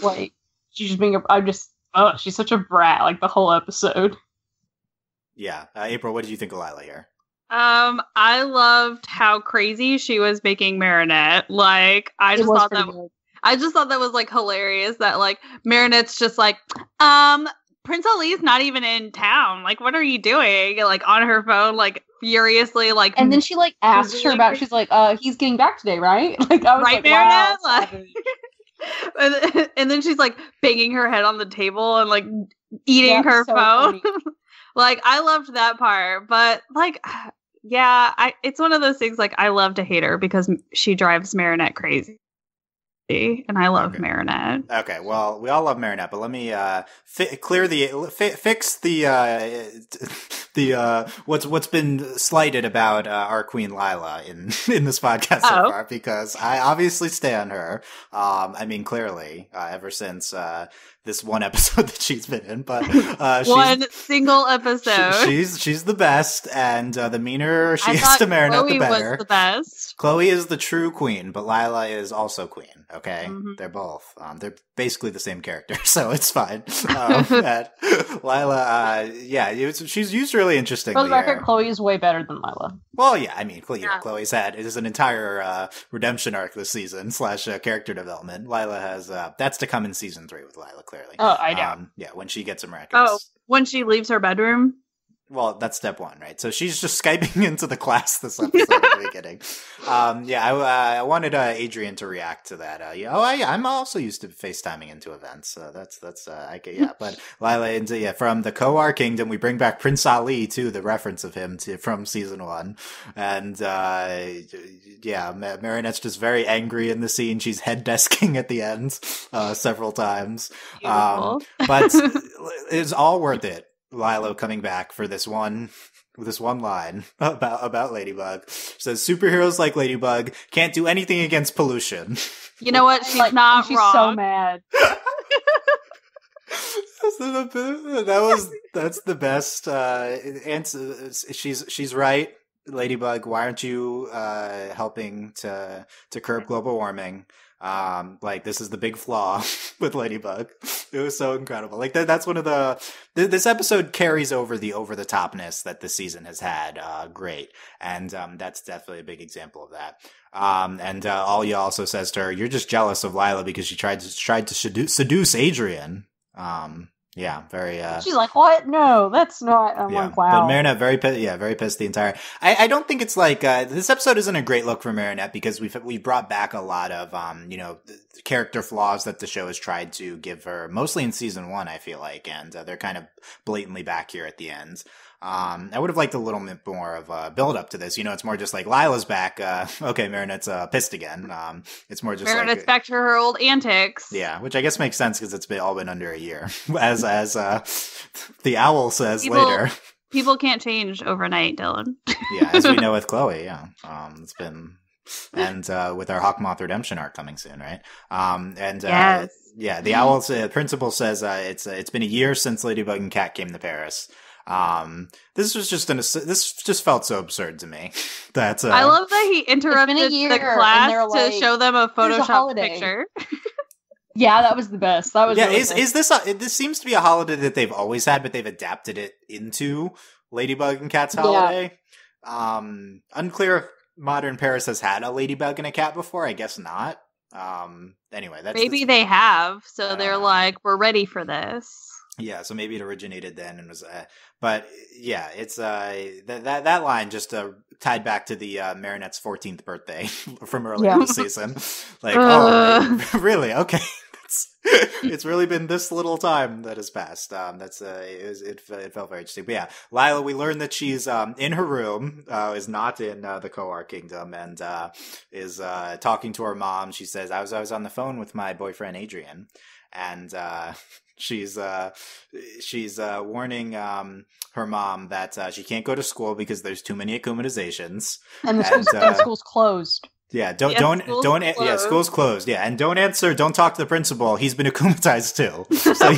Speaker 2: like, she's just being she's such a brat, like, the whole episode.
Speaker 1: Yeah. April, what did you think of Lila here?
Speaker 3: I loved how crazy she was making Marinette. Like, I just thought that was like hilarious that like Marinette's just like, Prince Ali's not even in town. Like, what are you doing? Like on her phone, like furiously, like. And
Speaker 2: then she like asks her about. She's like, he's getting back today, right? Like, I was
Speaker 3: right,
Speaker 2: like,
Speaker 3: Marinette.
Speaker 2: Wow,
Speaker 3: like, and then she's like banging her head on the table and like eating her phone. Like, I loved that part, but like. Yeah, it's one of those things, like, I love to hate her because she drives Marinette crazy. And I love Marinette.
Speaker 1: Okay, well, we all love Marinette, but let me fix the what's been slighted about our Queen Lila in this podcast so far, because I obviously stan her. I mean, clearly, ever since this one episode that she's been in, but
Speaker 3: one single episode.
Speaker 1: She's the best, and the meaner she is to Marinette,
Speaker 3: Chloe
Speaker 1: the better.
Speaker 3: Was the best.
Speaker 1: Chloe is the true queen, but Lila is also queen. Okay, they're both. They're basically the same character, so it's fine. Lila, she's used really interestingly.
Speaker 2: For the record, Chloe is way better than Lila.
Speaker 1: Well, yeah, I mean, Chloe's had it is an entire redemption arc this season / character development. Lila has that's to come in season 3 with Lila, clearly.
Speaker 2: Oh, I know.
Speaker 1: Yeah, when she gets a miraculous.
Speaker 3: Oh, when she leaves her bedroom.
Speaker 1: Well, that's step 1, right? So she's just Skyping into the class this episode at the beginning. I wanted Adrian to react to that. I'm also used to FaceTiming into events. So but Lila from the Kohar Kingdom, we bring back Prince Ali too, the reference of him from season 1. And, Marinette's just very angry in the scene. She's head desking at the end, several times. But it's all worth it. Lila coming back for this one line about Ladybug. She says, superheroes like Ladybug can't do anything against pollution.
Speaker 3: You know what? She's not
Speaker 2: she's
Speaker 3: wrong.
Speaker 2: So mad.
Speaker 1: That's the best answer. She's right. Ladybug, why aren't you helping to curb global warming? This is the big flaw with Ladybug. It was so incredible. Like that's one of this episode carries over the topness that this season has had. Great. And, that's definitely a big example of that. Alia also says to her, you're just jealous of Lila because she tried to seduce Adrian. Yeah, very.
Speaker 2: She's like, "What? No, that's not." I'm like, "Wow."
Speaker 1: But Marinette very pissed the entire. I don't think it's like this episode isn't a great look for Marinette because we brought back a lot of character flaws that the show has tried to give her, mostly in season 1. I feel like, and they're kind of blatantly back here at the end. I would have liked a little bit more of a build up to this. It's more just like Lila's back. Okay, Marinette's pissed again. It's more just
Speaker 3: Marinette's back to her old antics.
Speaker 1: Yeah, which I guess makes sense because it's all been under a year, as the owl says later.
Speaker 3: People can't change overnight, Dylan.
Speaker 1: Yeah, as we know with Chloe. Yeah, it's been. And with our Hawkmoth redemption arc coming soon, right?
Speaker 3: Yes.
Speaker 1: The owl's principal says it's been a year since Ladybug and Cat came to Paris. This just felt so absurd to me. That
Speaker 3: I love that he interrupted the class to show them a Photoshop picture.
Speaker 2: Yeah, that was the best. That was
Speaker 1: is this seems to be a holiday that they've always had, but they've adapted it into Ladybug and Cat's holiday. Unclear if modern Paris has had a Ladybug and a cat before. I guess not. Anyway,
Speaker 3: maybe they have, so they're like, we're ready for this.
Speaker 1: Yeah, so maybe it originated then and was, but yeah, it's that line just tied back to the Marinette's 14th birthday from earlier this season. Like, really? Okay, it's really been this little time that has passed. It felt very interesting. But yeah, Lila, we learned that she's in her room, is not in the Kohar Kingdom, and is talking to her mom. She says, "I was on the phone with my boyfriend Adrian," and she's warning her mom that she can't go to school because there's too many akumatizations.
Speaker 2: And the school's closed.
Speaker 1: Yeah, school's closed. Yeah, and don't talk to the principal. He's been akumatized too. So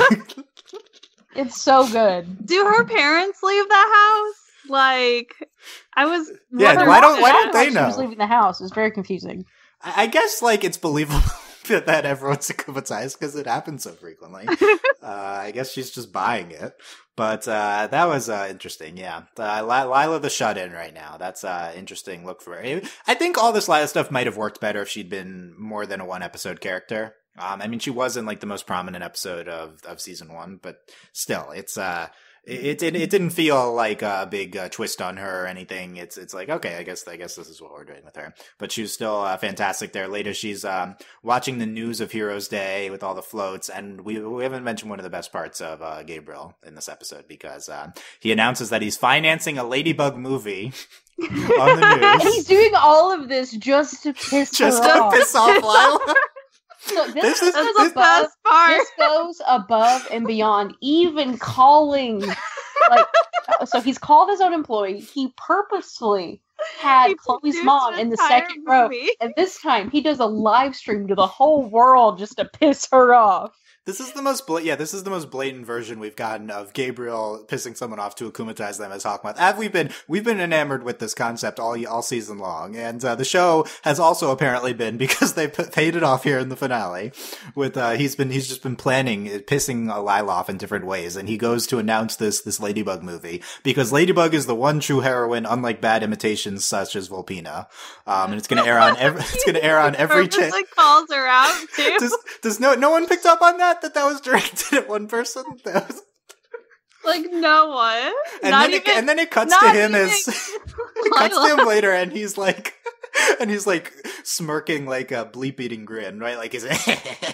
Speaker 2: it's so good.
Speaker 3: Do her parents leave the house? Like, I was.
Speaker 1: Yeah, why don't they know?
Speaker 2: She was leaving the house. It was very confusing.
Speaker 1: I guess like it's believable that everyone's akumatized because it happens so frequently. I guess she's just buying it. But that was interesting, yeah. Lila the shut-in right now. That's an interesting look for her. I think all this Lila stuff might have worked better if she'd been more than a one-episode character. I mean, she was in like the most prominent episode of season 1, but still, it's it didn't feel like a big twist on her or anything. It's like, okay, I guess this is what we're doing with her. But she was still fantastic there. Later, she's watching the news of Heroes Day with all the floats, and we haven't mentioned one of the best parts of Gabriel in this episode because he announces that he's financing a Ladybug movie on the news.
Speaker 2: And he's doing all of this just to piss
Speaker 1: off Lila.
Speaker 2: So this is the best part. This goes above and beyond even calling. So he's called his own employee. He purposely had Chloe's mom in the second row, and this time he does a live stream to the whole world just to piss her off.
Speaker 1: This is the most blatant version we've gotten of Gabriel pissing someone off to akumatize them as Hawkmoth. We've been enamored with this concept all season long, and the show has also apparently been, because they paid it off here in the finale. With he's just been planning pissing Lila off in different ways, and he goes to announce this Ladybug movie because Ladybug is the one true heroine, unlike bad imitations such as Volpina, and it's going to air on every channel.
Speaker 3: Calls her out too.
Speaker 1: Does no one picked up on that was directed at one person? That was
Speaker 3: like no one.
Speaker 1: And then it cuts to him later, and he's like smirking like a bleep-eating grin, right? Like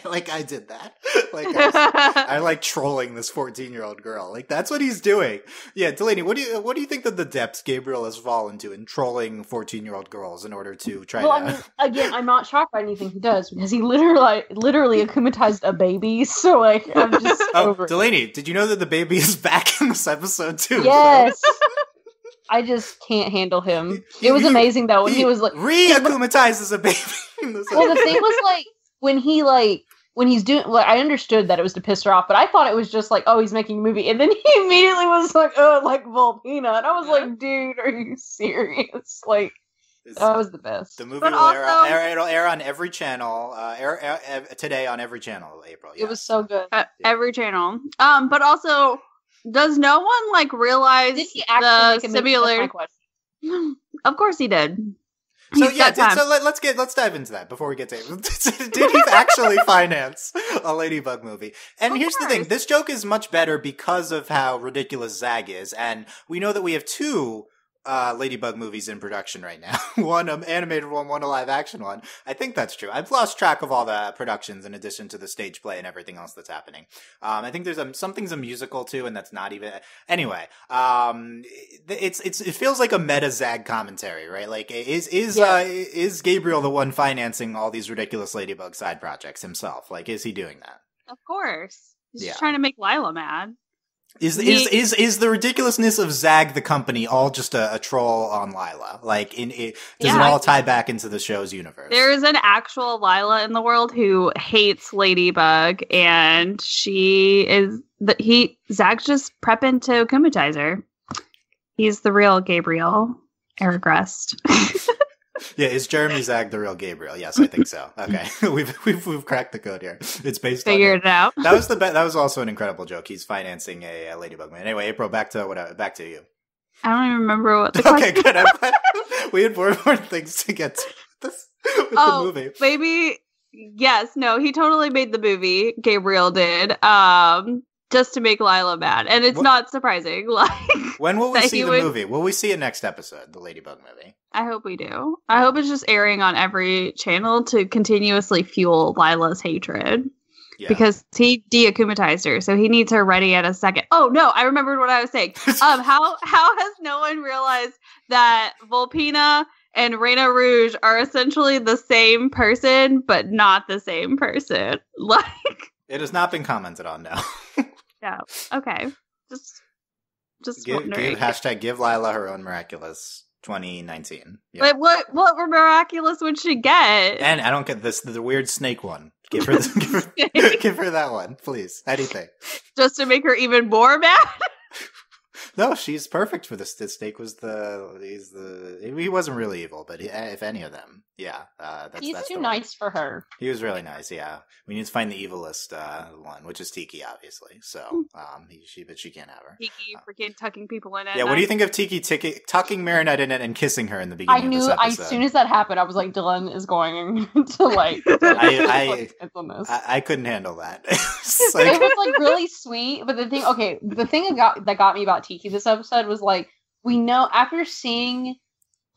Speaker 1: like I did that. Like I like trolling this 14-year-old girl. Like that's what he's doing. Yeah, Delaney, what do you think that the depths Gabriel has fallen to in trolling 14-year-old girls in order to try to?
Speaker 2: I mean, again, I'm not shocked by anything he does because he literally akumatized a baby. So like, I'm just over it.
Speaker 1: Delaney, did you know that the baby is back in this episode too?
Speaker 2: Yes. I just can't handle him. It was amazing though when he was like
Speaker 1: re-akumatizes a baby.
Speaker 2: Well, the thing was like when he's doing. Like, I understood that it was to piss her off, but I thought it was just like, oh, he's making a movie, and then he immediately was like, oh, like Volpina, and I was like, dude, are you serious? Like, that was the best.
Speaker 1: The movie will it'll air on every channel. Today on every channel. April. Yes.
Speaker 2: It was so good.
Speaker 3: Every channel. But also. Does no one like realize the similar? Of course he did.
Speaker 1: So let's dive into that before we get to it. Did he actually finance a Ladybug movie? And here's the thing: this joke is much better because of how ridiculous Zag is, and we know that we have two Ladybug movies in production right now. One animated one a live action one. I think that's true. I've lost track of all the productions in addition to the stage play and everything else that's happening. I think there's something's a musical too, and that's not even anyway. It feels like a meta Zag commentary, right? Like is Gabriel the one financing all these ridiculous Ladybug side projects himself? Like, is he doing that?
Speaker 3: Of course. He's just trying to make Lila mad.
Speaker 1: Is the ridiculousness of Zag the company all just a troll on Lila? Like, does it all tie back into the show's universe?
Speaker 3: There is an actual Lila in the world who hates Ladybug, and Zag's just prepping to akumatize her. He's the real Gabriel. Erigrest.
Speaker 1: Yeah, is Jeremy Zag the real Gabriel? Yes, I think so. Okay, we've cracked the code here. It's based on
Speaker 3: figured it out.
Speaker 1: That was that was also an incredible joke. He's financing a Ladybug man. Anyway, April, back to you.
Speaker 3: I don't even remember what the question.
Speaker 1: Okay, good. We had more things to get to with the movie.
Speaker 3: Maybe yes, no, he totally made the movie. Gabriel did. Just to make Lila mad, and it's not surprising. Like,
Speaker 1: when will we see the movie? Will we see it next episode, the Ladybug movie?
Speaker 3: I hope we do. I hope it's just airing on every channel to continuously fuel Lila's hatred. Yeah. Because he de-akumatized her, so he needs her ready at a second. Oh no, I remembered what I was saying. How has no one realized that Volpina and Reina Rouge are essentially the same person, but not the same person? Like.
Speaker 1: It has not been commented on now.
Speaker 3: Yeah. Okay. Just
Speaker 1: give
Speaker 3: wondering.
Speaker 1: hashtag give Lila her own Miraculous 2019. Yeah.
Speaker 3: Wait, what miraculous would she get?
Speaker 1: And I don't get this, the weird snake one. Give her give her that one, please. Anything.
Speaker 3: Just to make her even more mad?
Speaker 1: No, she's perfect for this. This snake was he wasn't really evil, but if any of them, yeah. That's
Speaker 2: too nice for her.
Speaker 1: He was really nice, yeah. We need to find the evilest one, which is Tiki, obviously. So, but she can't have her.
Speaker 3: Tiki freaking tucking people in it.
Speaker 1: Yeah, what do you think of Tiki tucking Marinette in it and kissing her in the beginning of this episode?
Speaker 2: As soon as that happened, I was like, Dylan is going to like.
Speaker 1: I couldn't handle that.
Speaker 2: It was like really sweet, but the thing that got me about Tiki this episode was like, we know after seeing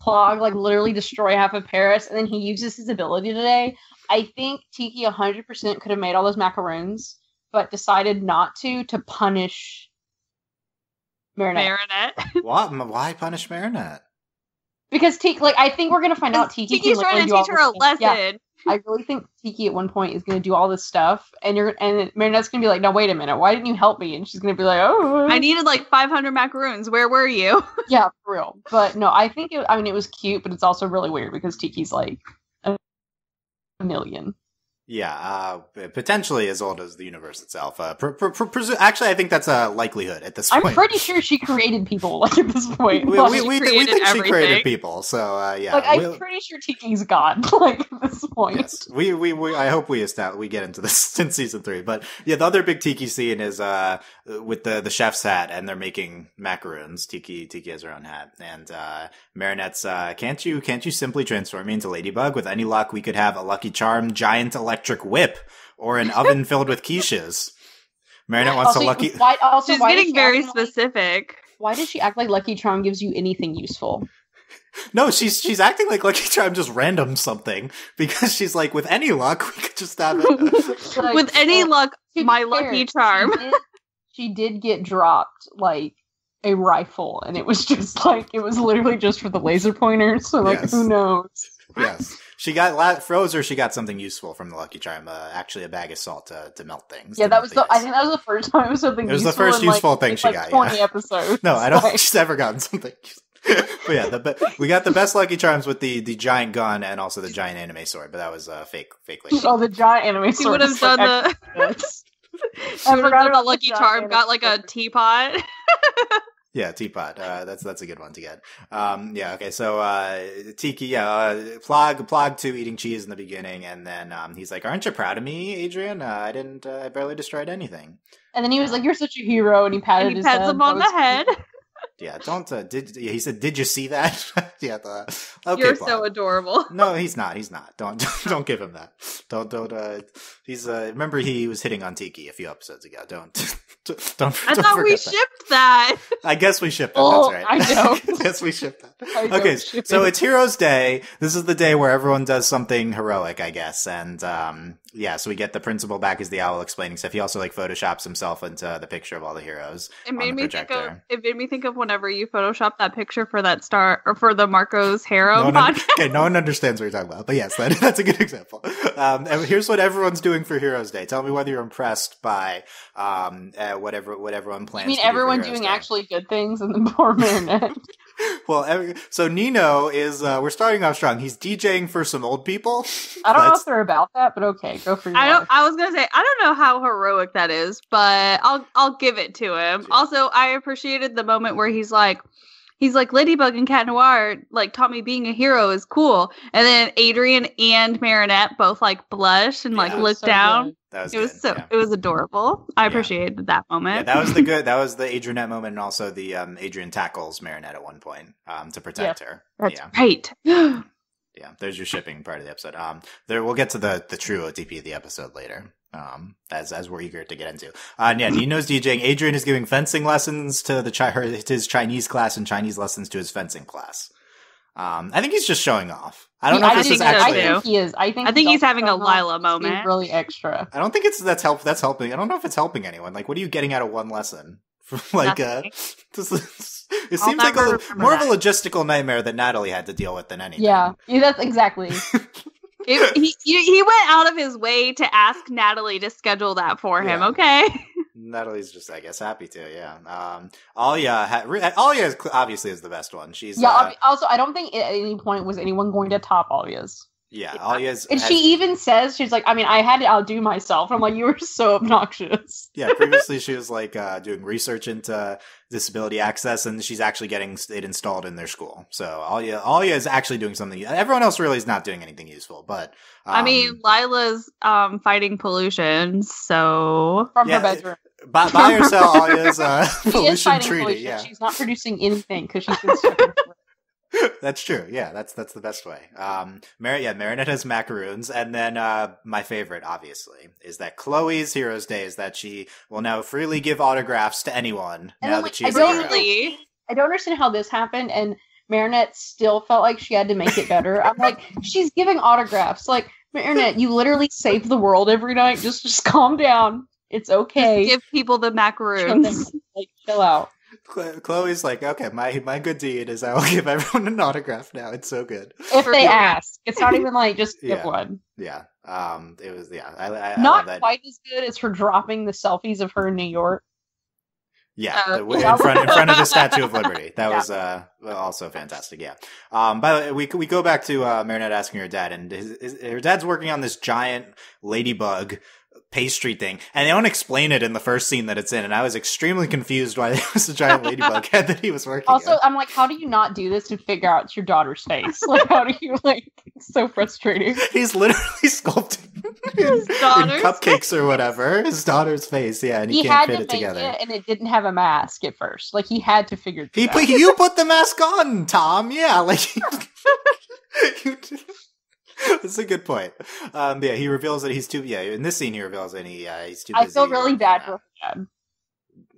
Speaker 2: Plog like literally destroy half of Paris, and then he uses his ability today. I think Tiki 100% could have made all those macaroons, but decided not to punish Marinette.
Speaker 1: What? Why punish Marinette?
Speaker 2: Because Tiki, like, I think we're gonna find out
Speaker 3: Tiki's trying to teach her a lesson.
Speaker 2: Yeah. I really think Tiki at one point is going to do all this stuff, and Marinette's going to be like, "No, wait a minute, why didn't you help me?" And she's going to be like, "Oh,
Speaker 3: I needed like 500 macaroons. Where were you?"
Speaker 2: Yeah, for real. But no, I think it was cute, but it's also really weird because Tiki's like a million.
Speaker 1: Yeah, potentially as old as the universe itself. Actually, I think that's a likelihood at this point.
Speaker 2: I'm pretty sure she created people, like, at this point.
Speaker 1: We think she created people, so yeah.
Speaker 2: Like, I'm pretty sure Tiki's God, like, at this point.
Speaker 1: Yes, I hope we get into this in season 3. But yeah, the other big Tiki scene is with the chef's hat, and they're making macaroons. Tiki has her own hat, and Marinette's, can't you simply transform me into Ladybug? With any luck, we could have a Lucky Charm, giant electric whip, or an oven filled with quiches. Marinette wants
Speaker 3: She's getting very specific.
Speaker 2: Why does she act like Lucky Charm gives you anything useful?
Speaker 1: No, she's acting like Lucky Charm just random something, because she's like, with any luck, we could just have it.
Speaker 3: Like, with any luck, my Lucky Charm.
Speaker 2: She did get dropped, like, a rifle, and it was just like, it was literally just for the laser pointer, so like, yes. Who knows?
Speaker 1: Yes. She got froze, or she got something useful from the Lucky Charm. Actually, a bag of salt to melt things.
Speaker 2: Yeah, I think that was the first time it was something. It was
Speaker 1: the first useful thing she got.
Speaker 2: 20 episodes.
Speaker 1: No, I don't think she's ever gotten something. But yeah, we got the best Lucky Charms with the giant gun and also the giant anime sword. But that was fake.
Speaker 2: Oh, the giant anime sword.
Speaker 3: She would have done the. She would have done the Lucky Charm. Got like a teapot.
Speaker 1: Yeah, teapot. That's a good one to get. Yeah. Okay. So Tiki, Plog 2 eating cheese in the beginning, and then he's like, "Aren't you proud of me, Adrian? I barely destroyed anything."
Speaker 2: And then he was like, "You're such a hero," and he patted his head.
Speaker 3: Him on the head.
Speaker 1: Yeah, don't. He said, "Did you see that?" Yeah. Okay,
Speaker 3: you're
Speaker 1: Plog.
Speaker 3: So adorable.
Speaker 1: No, he's not. Don't give him that. Don't. He's. Remember, he was hitting on Tiki a few episodes ago. Don't.
Speaker 3: I thought we shipped that.
Speaker 1: I guess we shipped that. That's right.
Speaker 2: I know.
Speaker 1: I guess we shipped that. Okay, so it's Heroes Day. This is the day where everyone does something heroic, I guess. And so we get the principal back as the owl explaining stuff. He also like photoshops himself into the picture of all the heroes. It made me
Speaker 3: think of whenever you photoshopped that picture for that star or for the Marco's Harrow podcast.
Speaker 1: Okay, no one understands what you're talking about, but yes, that's a good example. And here's what everyone's doing for Heroes Day. Tell me whether you're impressed by what everyone plans.
Speaker 2: I mean, everyone doing actually good things, and the poor Marinette.
Speaker 1: Well, so Nino is, we're starting off strong. He's DJing for some old people.
Speaker 2: I don't know if they're about that, but okay, go for your life.
Speaker 3: I was gonna say, I don't know how heroic that is, but I'll give it to him. Yeah. Also, I appreciated the moment where he's like, Ladybug and Cat Noir, like, taught me being a hero is cool. And then Adrian and Marinette both, like, blush and, like, look down. Good. It was adorable. I appreciated that moment.
Speaker 1: Yeah, that was the Adrianette moment, and also the Adrian tackles Marinette at one point to protect her.
Speaker 3: That's right.
Speaker 1: Yeah, there's your shipping part of the episode. We'll get to the true OTP of the episode later. As we're eager to get into. Nino's DJing. Adrian is giving fencing lessons to his Chinese class and Chinese lessons to his fencing class. I think he's just showing off. I don't know if this is actually.
Speaker 2: I think he is. I think
Speaker 3: he's having a Lila moment.
Speaker 2: Really extra.
Speaker 1: I don't think that's helping. I don't know if it's helping anyone. Like, what are you getting out of one lesson? Like, it seems like more of a logistical nightmare that Natalie had to deal with than anything.
Speaker 2: Yeah, that's exactly.
Speaker 3: He went out of his way to ask Natalie to schedule that for him. Okay.
Speaker 1: Natalie's just, I guess, happy to. Yeah. Alia is obviously is the best one. She's
Speaker 2: Also, I don't think at any point was anyone going to top Alia's.
Speaker 1: Yeah, Alia's.
Speaker 2: And she even says, she's like, I mean, I had to outdo myself. I'm like, you were so obnoxious.
Speaker 1: Yeah, previously she was like doing research into disability access, and she's actually getting it installed in their school. So Alia is actually doing something. Everyone else really is not doing anything useful, but
Speaker 3: I mean, Lila's fighting pollution, so
Speaker 2: from her bedroom.
Speaker 1: Buy or sell Alia's pollution treaty.
Speaker 2: Pollution.
Speaker 1: Yeah,
Speaker 2: she's not producing anything because she's been stuck in
Speaker 1: That's true. Yeah, that's the best way. Marinette has macaroons, and then my favorite, obviously, is that Chloe's Hero's Day is that she will now freely give autographs to anyone now that she's a hero.
Speaker 2: I don't understand how this happened, and Marinette still felt like she had to make it better. I'm like, she's giving autographs. Like, Marinette, you literally save the world every night. Just calm down. It's okay.
Speaker 3: Just give people the macaroons.
Speaker 2: Chill out.
Speaker 1: Chloe's like, okay, my good deed is I will give everyone an autograph now. It's so good.
Speaker 2: If they ask. It's not even like, just give one.
Speaker 1: Yeah. It was, I
Speaker 2: not
Speaker 1: love
Speaker 2: quite as good as her dropping the selfies of her in New York.
Speaker 1: Yeah, in front of the Statue of Liberty. That was also fantastic. Yeah. By the way, we go back to Marinette asking her dad, and her dad's working on this giant ladybug pastry thing, and they don't explain it in the first scene that it's in, and I was extremely confused why there was a giant ladybug head that he was working
Speaker 2: also
Speaker 1: in.
Speaker 2: I'm like, how do you not do this to figure out your daughter's face? Like, how do you, like, it's so frustrating.
Speaker 1: He's literally sculpting in cupcakes or whatever his daughter's face, and he can't fit it together.
Speaker 2: And it didn't have a mask at first. Like, he had to figure it out.
Speaker 1: You put the mask on, Tom. Yeah, like you that's a good point. He reveals that he's too. Yeah, in this scene, he reveals that he's too busy.
Speaker 2: I feel really bad for him.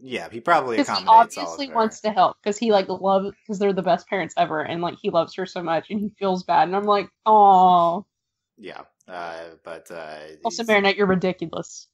Speaker 1: Yeah, he probably accommodates
Speaker 2: all of her. He obviously
Speaker 1: her.
Speaker 2: Wants to help because he loves because they're the best parents ever, and like he loves her so much, and he feels bad, and I'm like, oh.
Speaker 1: Yeah, but
Speaker 2: also, Marinette, you're ridiculous.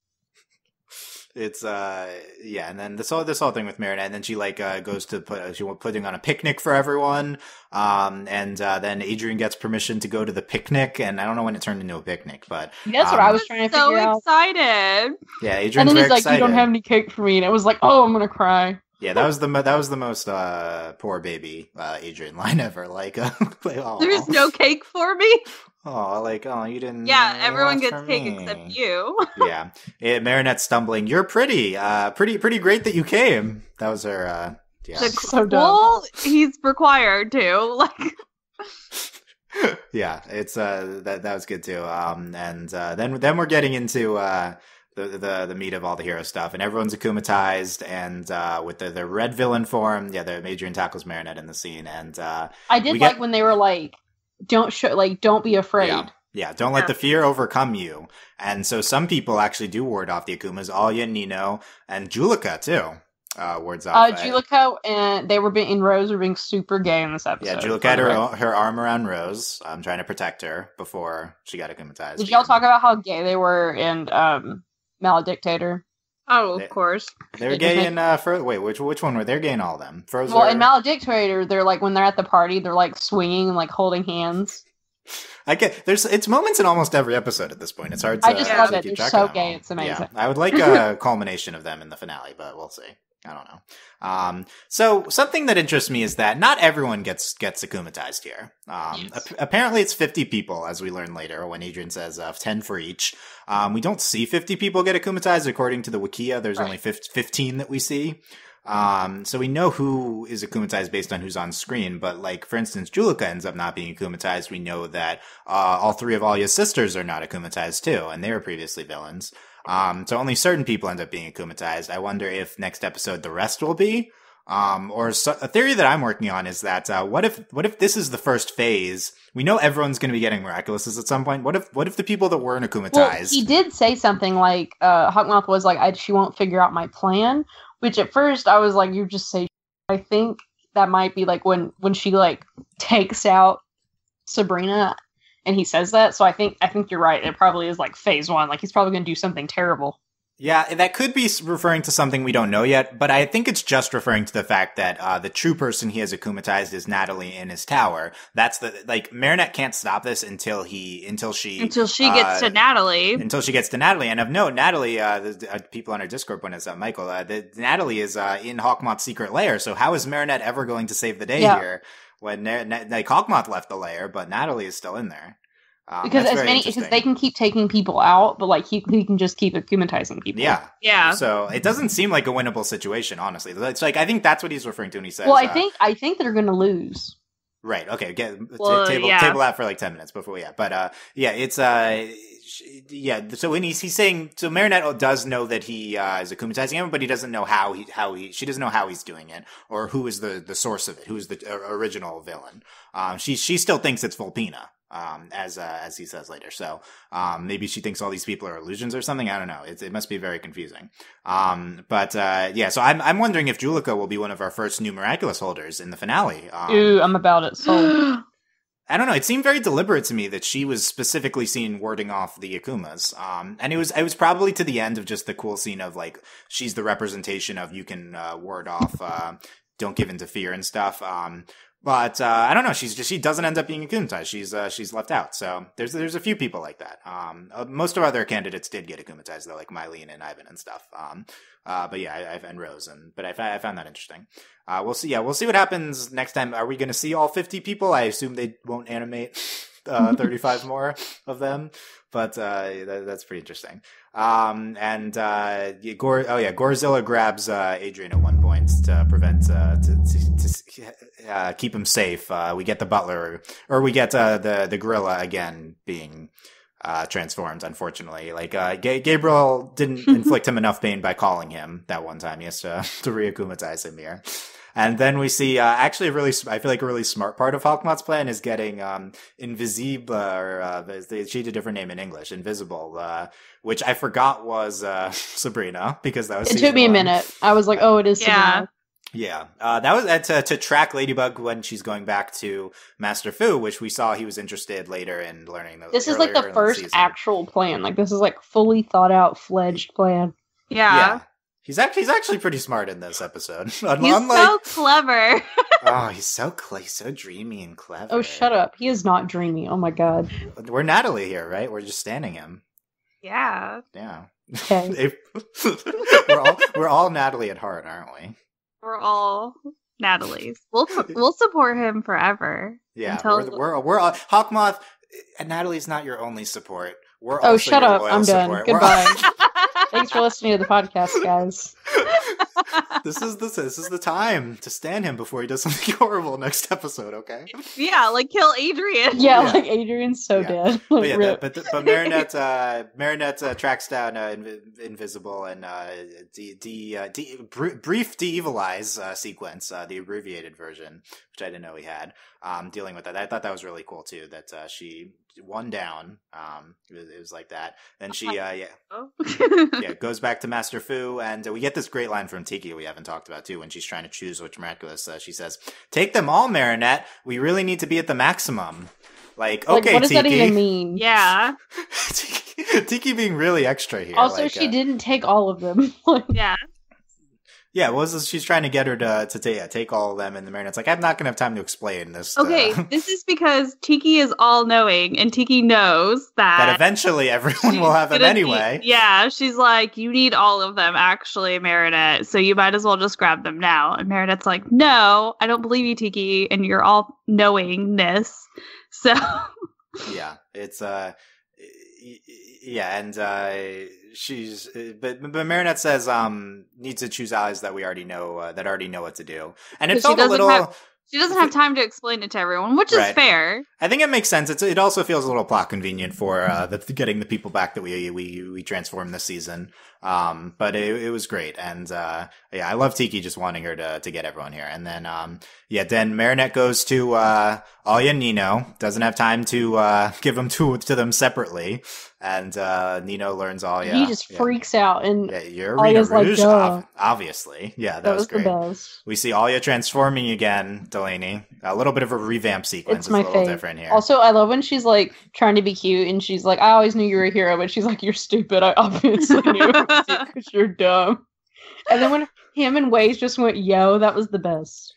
Speaker 1: It's and then this whole thing with Marinette, and then she goes to putting on a picnic for everyone, and then Adrian gets permission to go to the picnic, and I don't know when it turned into a picnic, but
Speaker 2: that's what I was trying to figure out.
Speaker 3: So excited!
Speaker 1: Yeah, Adrian's
Speaker 2: and then he's like,
Speaker 1: excited.
Speaker 2: "You don't have any cake for me," and it was like, "Oh, I'm gonna cry."
Speaker 1: Yeah, that was the most poor baby Adrian line ever.
Speaker 3: There's no cake for me.
Speaker 1: You didn't.
Speaker 3: Yeah, everyone gets cake except you.
Speaker 1: Yeah, Marinette stumbling. You're pretty great that you came. That was her.
Speaker 2: So dumb.
Speaker 3: Well, he's required to
Speaker 1: Yeah, it's that was good too. Then we're getting into the meat of all the hero stuff, and everyone's Akuma Ties, and with the red villain form. Yeah, the Adrian tackles Marinette in the scene, and
Speaker 2: I did when they were like, don't be afraid.
Speaker 1: Yeah, don't let the fear overcome you. And so some people actually do ward off the Akumas. Alia, Nino, and Julika too. Wards off.
Speaker 2: Julika and Rose were being super gay in this episode.
Speaker 1: Yeah, Julika had her arm around Rose, trying to protect her before she got Akuma Ties.
Speaker 2: Did y'all talk about how gay they were in Maledictator?
Speaker 3: Oh, of course.
Speaker 1: They were gay in which one were they? Gay in all of them? Frozen.
Speaker 2: Well, in Maledictator, they're like when they're at the party, they're like swinging and like holding hands.
Speaker 1: It's moments in almost every episode at this point. It's hard to.
Speaker 2: I just love it. They're so gay. It's amazing.
Speaker 1: Yeah, I would like a culmination of them in the finale, but we'll see. I don't know. So something that interests me is that not everyone gets akumatized here. Yes. Apparently it's 50 people, as we learn later when Adrian says 10 for each. We don't see 50 people get akumatized according to the Wikia. There's only 15 that we see. So we know who is akumatized based on who's on screen, but for instance, Julika ends up not being akumatized. We know that all three of Alia's sisters are not akumatized too, and they were previously villains. So only certain people end up being akumatized. I wonder if next episode the rest will be. A theory that I'm working on is that what if this is the first phase? We know everyone's going to be getting miraculouses at some point. What if the people that weren't akumatized?
Speaker 2: Well, he did say something like Hawkmoth was like, she won't figure out my plan. Which at first I was like, you just say. I think that might be when she takes out Sabrina, and he says that. So I think you're right. It probably is phase one. He's probably going to do something terrible.
Speaker 1: Yeah, that could be referring to something we don't know yet, but I think it's just referring to the fact that the true person he has Akuma Ties is Natalie in his tower. That's Marinette can't stop this until she
Speaker 3: gets to Natalie.
Speaker 1: Until she gets to Natalie. And of note, Natalie, people on our Discord pointed this out, Michael, Natalie is in Hawkmoth's secret lair, so how is Marinette ever going to save the day here when Hawkmoth left the lair, but Natalie is still in there?
Speaker 2: Because they can keep taking people out, but like he can just keep akumatizing people.
Speaker 1: Yeah. So it doesn't seem like a winnable situation, honestly. It's like I think that's what he's referring to when he says.
Speaker 2: Well, I think they're going to lose.
Speaker 1: Right. Okay. Table out for like 10 minutes before. Yeah. But it's yeah. So when he's saying, so Marinette does know that he is akumatizing him, but he doesn't know she doesn't know how he's doing it or who is the source of it, who is the original villain. She still thinks it's Volpina. As he says later. So, maybe she thinks all these people are illusions or something. I don't know. It must be very confusing. So I'm wondering if Julika will be one of our first new Miraculous holders in the finale.
Speaker 2: Ooh, I'm about it. So.
Speaker 1: I don't know. It seemed very deliberate to me that she was specifically seen warding off the Akumas. And it was probably to the end of just the cool scene of like, she's the representation of you can, ward off, don't give in to fear and stuff. But I don't know. She doesn't end up being akumatized. She's left out. So there's a few people like that. Most of our other candidates did get akumatized though, like Mylene and Ivan and stuff. But yeah, and Rose but I found that interesting. We'll see. Yeah, we'll see what happens next time. Are we going to see all 50 people? I assume they won't animate 35 more of them. But that's pretty interesting. Gorzilla grabs Adrian at one point to prevent to keep him safe. We get the butler, or we get the gorilla again being transformed. Unfortunately, Gabriel didn't inflict him enough pain by calling him that one time. He has to reakumatize him here. And then we see, I feel like a really smart part of Hawkmoth's plan is getting, Invisible, she had a different name in English, Invisible, which I forgot was, Sabrina, because that was
Speaker 2: It took me a minute. I was like, oh, it is Sabrina.
Speaker 1: Yeah. That was to track Ladybug when she's going back to Master Fu, which we saw he was interested later in learning.
Speaker 2: This is like the first actual plan. Like, this is like fully thought out, fledged plan.
Speaker 3: Yeah.
Speaker 1: He's actually pretty smart in this episode.
Speaker 3: He's so clever.
Speaker 1: He's so dreamy and clever.
Speaker 2: Oh, shut up. He is not dreamy. Oh my god.
Speaker 1: We're Natalie here, right? We're just standing him.
Speaker 3: Yeah.
Speaker 1: Yeah.
Speaker 2: Okay.
Speaker 1: we're all Natalie at heart, aren't we?
Speaker 3: We're all Natalie's. We'll support him forever.
Speaker 1: Yeah. We're all Hawkmoth. Natalie's not your only support. We're also
Speaker 2: shut up. I'm done.
Speaker 1: Support.
Speaker 2: Goodbye. Thanks for listening to the podcast, guys.
Speaker 1: This is the time to stand him before he does something horrible next episode, okay?
Speaker 3: Yeah, like kill Adrian.
Speaker 2: Yeah, like Adrian's so dead. Like,
Speaker 1: but Marinette tracks down Invisible and brief de-evilize sequence, the abbreviated version, which I didn't know he had. Dealing with that, I thought that was really cool too. That she one down. It was like that. Then she goes back to Master Fu, and we get this great line from Tiki we haven't talked about too when she's trying to choose which Miraculous. She says, "Take them all, Marinette. We really need to be at the maximum." Like, okay,
Speaker 2: what does
Speaker 1: Tiki.
Speaker 2: that even mean?
Speaker 3: Yeah.
Speaker 1: Tiki being really extra here.
Speaker 2: Also, she didn't take all of them.
Speaker 3: Yeah.
Speaker 1: Yeah, she's trying to get her to take all of them, and the Marinette's like, I'm not going to have time to explain this.
Speaker 3: Okay, this is because Tiki is all-knowing, and Tiki knows that
Speaker 1: eventually everyone will have them anyway.
Speaker 3: She's like, you need all of them, actually, Marinette, so you might as well just grab them now. And Marinette's like, no, I don't believe you, Tiki, and you're all-knowingness. So...
Speaker 1: Yeah, it's... she's but Marinette says needs to choose allies that we already know what to do, and it felt a little.
Speaker 3: She doesn't have time to explain it to everyone, which is fair.
Speaker 1: I think it makes sense. It also feels a little plot convenient for getting the people back that we transformed this season. But it was great, and I love Tiki just wanting her to get everyone here, and then then Marinette goes to Alya and Nino, doesn't have time to give them to them separately, and Nino learns Alya.
Speaker 2: He just freaks out, and
Speaker 1: you're Rena Rouge, obviously. Yeah, that was great.
Speaker 2: The best.
Speaker 1: We see Alya transforming again. Delaney. A little bit of a revamp sequence.
Speaker 2: It's my
Speaker 1: a little
Speaker 2: fave.
Speaker 1: different here.
Speaker 2: Also, I love when she's like trying to be cute and she's like, I always knew you were a hero, but she's like, you're stupid. I obviously knew because you're dumb. And then when him and Waze just went, yo, that was the best.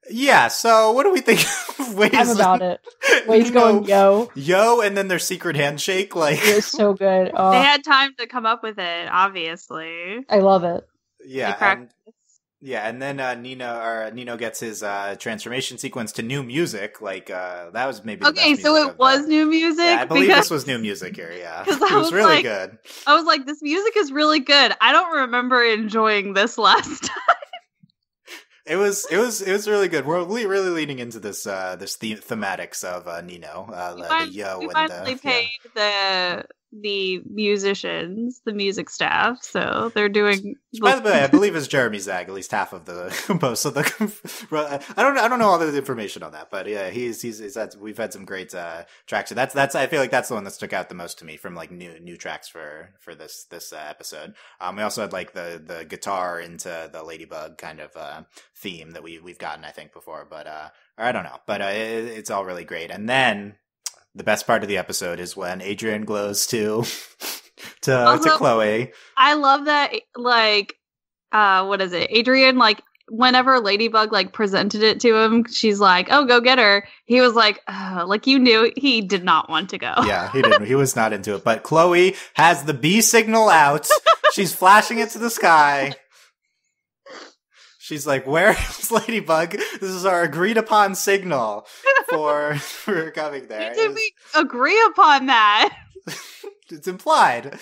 Speaker 1: Yeah, so what do we think of Waze?
Speaker 2: I'm about it. Waze going, yo.
Speaker 1: Yo, and then their secret handshake. Like,
Speaker 2: it was so good. Oh,
Speaker 3: They had time to come up with it, obviously.
Speaker 2: I love it.
Speaker 1: yeah. And then Nino gets his transformation sequence to new music. Like that was maybe the best music
Speaker 3: so it was new music.
Speaker 1: Yeah, I believe this was new music here. Yeah, it was really good.
Speaker 3: I was like, this music is really good. I don't remember enjoying this last time.
Speaker 1: It was really good. We're really leaning into this thematics of Nino. The yo
Speaker 3: we
Speaker 1: and
Speaker 3: finally paid the musicians, the music staff, so they're doing.
Speaker 1: By the way, I believe it's Jeremy Zag, at least half of the most of the. I don't know all the information on that, but yeah, he's we've had some great tracks. So that's I feel like that's the one that stuck out the most to me from like new tracks for this episode. We also had like the guitar into the Ladybug kind of theme that we've gotten I think before, but I don't know, but it's all really great. And then the best part of the episode is when Adrian glows to Chloe.
Speaker 3: I love that, like, what is it? Adrian, like, whenever Ladybug, like, presented it to him, she's like, oh, go get her. He was like you knew he did not want to go.
Speaker 1: Yeah, he didn't. He was not into it. But Chloe has the B signal out. She's flashing it to the sky. She's like, where is Ladybug? This is our agreed upon signal for coming there.
Speaker 3: Did we agree upon that?
Speaker 1: It's implied.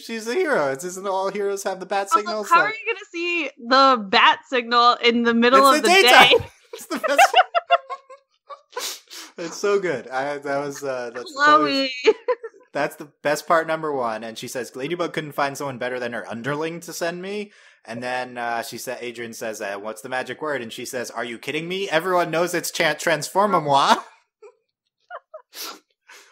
Speaker 1: She's a hero. Isn't all heroes have the bat signals?
Speaker 3: How are you going to see the bat signal in the middle of the day?
Speaker 1: It's the best. It's so good. That's
Speaker 3: Chloe.
Speaker 1: That's the best part number one. And she says, Ladybug couldn't find someone better than her underling to send me. And then Adrian says, what's the magic word? And she says, are you kidding me? Everyone knows it's transform-moi.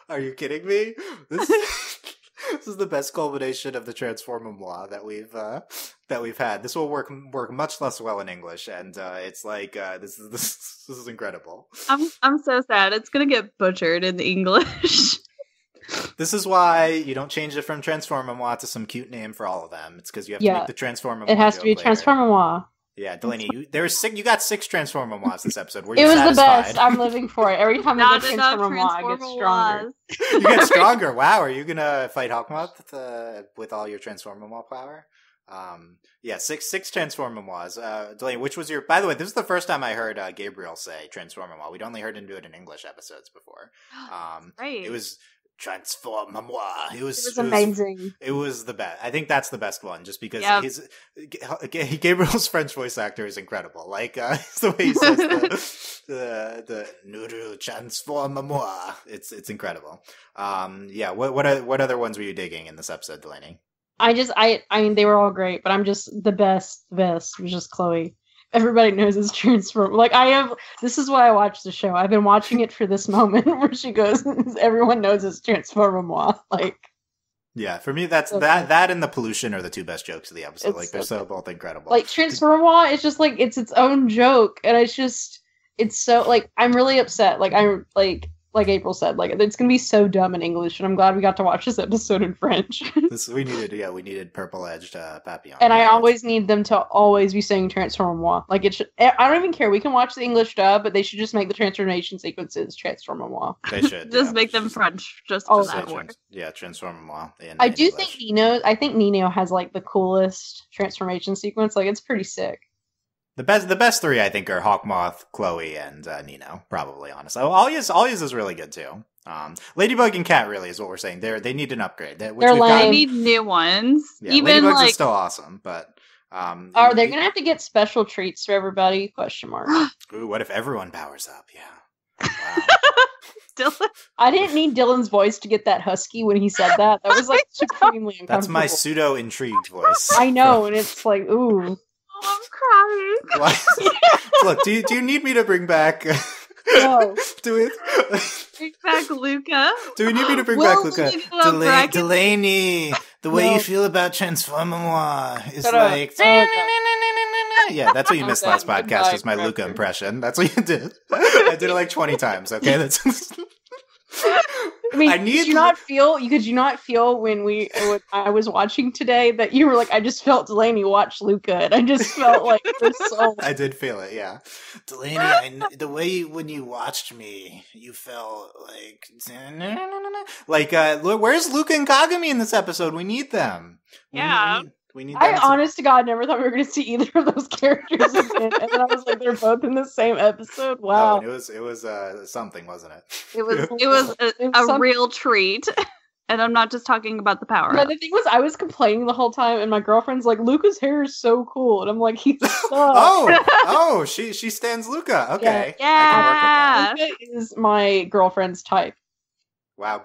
Speaker 1: Are you kidding me? This is the best culmination of the transform-moi that we've had. This will work much less well in English, and it's like this is incredible.
Speaker 3: I'm so sad. It's gonna get butchered in English.
Speaker 1: This is why you don't change it from Transform-moi to some cute name for all of them. It's because you have to make the Transform-moi.
Speaker 2: It has to be Transform-moi.
Speaker 1: Yeah, Delaney, you got 6 Transform-mois this episode. Were
Speaker 2: you satisfied?
Speaker 1: The best.
Speaker 2: I'm living for it. Every time I get Transform-moi, I get stronger.
Speaker 1: You get stronger. Wow, are you gonna fight Hawkmoth with all your Transform-moi power? Yeah, six Transform-mois. Delaney, which was your? By the way, this is the first time I heard Gabriel say Transform-moi. We'd only heard him do it in English episodes before.
Speaker 3: Right.
Speaker 1: It was Transform-moi. It was
Speaker 2: amazing.
Speaker 1: It was the best. I think that's the best one, just because Gabriel's French voice actor is incredible. Like the way he says the "Nuru Transform-moi." It's incredible. Yeah. What other ones were you digging in this episode, Delaney?
Speaker 2: I mean, they were all great, but I'm just the best was just Chloe. Everybody knows it's Transform. Like this is why I watch the show. I've been watching it for this moment where she goes, everyone knows it's Transform-moi. Like,
Speaker 1: yeah, for me, that's that and the pollution are the two best jokes of the episode. Like, they're both incredible.
Speaker 2: Like, Transform-moi is just like, it's its own joke. And it's so, like, I'm really upset. Like April said, like, it's gonna be so dumb in English, and I'm glad we got to watch this episode in French.
Speaker 1: We needed purple-edged Papillon.
Speaker 2: And I always need them to always be saying Transform-moi. Like, it should. I don't even care. We can watch the English dub, but they should just make the transformation sequences Transform-moi.
Speaker 1: They should
Speaker 3: just make them French, just for that word.
Speaker 1: Yeah, Transform-moi.
Speaker 2: I do think Nino has like the coolest transformation sequence. Like, it's pretty sick.
Speaker 1: The best 3, I think, are Hawkmoth, Chloe, and Nino. Probably, honestly. Alias is really good too. Ladybug and Cat really is what we're saying. They need an upgrade. They
Speaker 3: need new ones.
Speaker 1: Yeah, even Ladybugs is still awesome, but
Speaker 2: are they gonna have to get special treats for everybody? Question mark.
Speaker 1: Ooh, what if everyone powers up? Yeah. Wow.
Speaker 3: Dylan.
Speaker 2: I didn't need Dylan's voice to get that husky when he said that. That was like supremely uncomfortable.
Speaker 1: That's my pseudo intrigued voice.
Speaker 2: I know, and it's like, ooh.
Speaker 3: I'm crying.
Speaker 1: Look, do you need me to bring back?
Speaker 2: No.
Speaker 1: Bring
Speaker 3: back Luka.
Speaker 1: Do we need me to bring back Luka? Delaney, the way you feel about Transform-moi is like. Yeah, that's what you missed last
Speaker 2: Okay,
Speaker 1: podcast, is my
Speaker 2: goodbye,
Speaker 1: Luka
Speaker 2: forever.
Speaker 1: impression. That's what you did. I did it like 20 times, okay? That's...
Speaker 2: I mean,
Speaker 1: I need-
Speaker 2: could you not feel when I was watching today that you were like, I just felt Delaney watch Luka, and I just felt like your soul.
Speaker 1: I did feel it, yeah. Delaney, the way when you watched me, you felt like, where's Luka and Kagami in this episode? We need them. We need them.
Speaker 2: I, honest to God, never thought we were going to see either of those characters again, and then I was like, they're both in the same episode. Wow,
Speaker 1: Oh, it was something, wasn't it?
Speaker 3: It was a real treat. And I'm not just talking about the power.
Speaker 2: No, the thing was, I was complaining the whole time, and my girlfriend's like, Luka's hair is so cool, and I'm like, he's so.
Speaker 1: She stands Luka. Okay,
Speaker 3: Yeah.
Speaker 1: I can work with that.
Speaker 2: Luka is my girlfriend's type.
Speaker 1: Wow,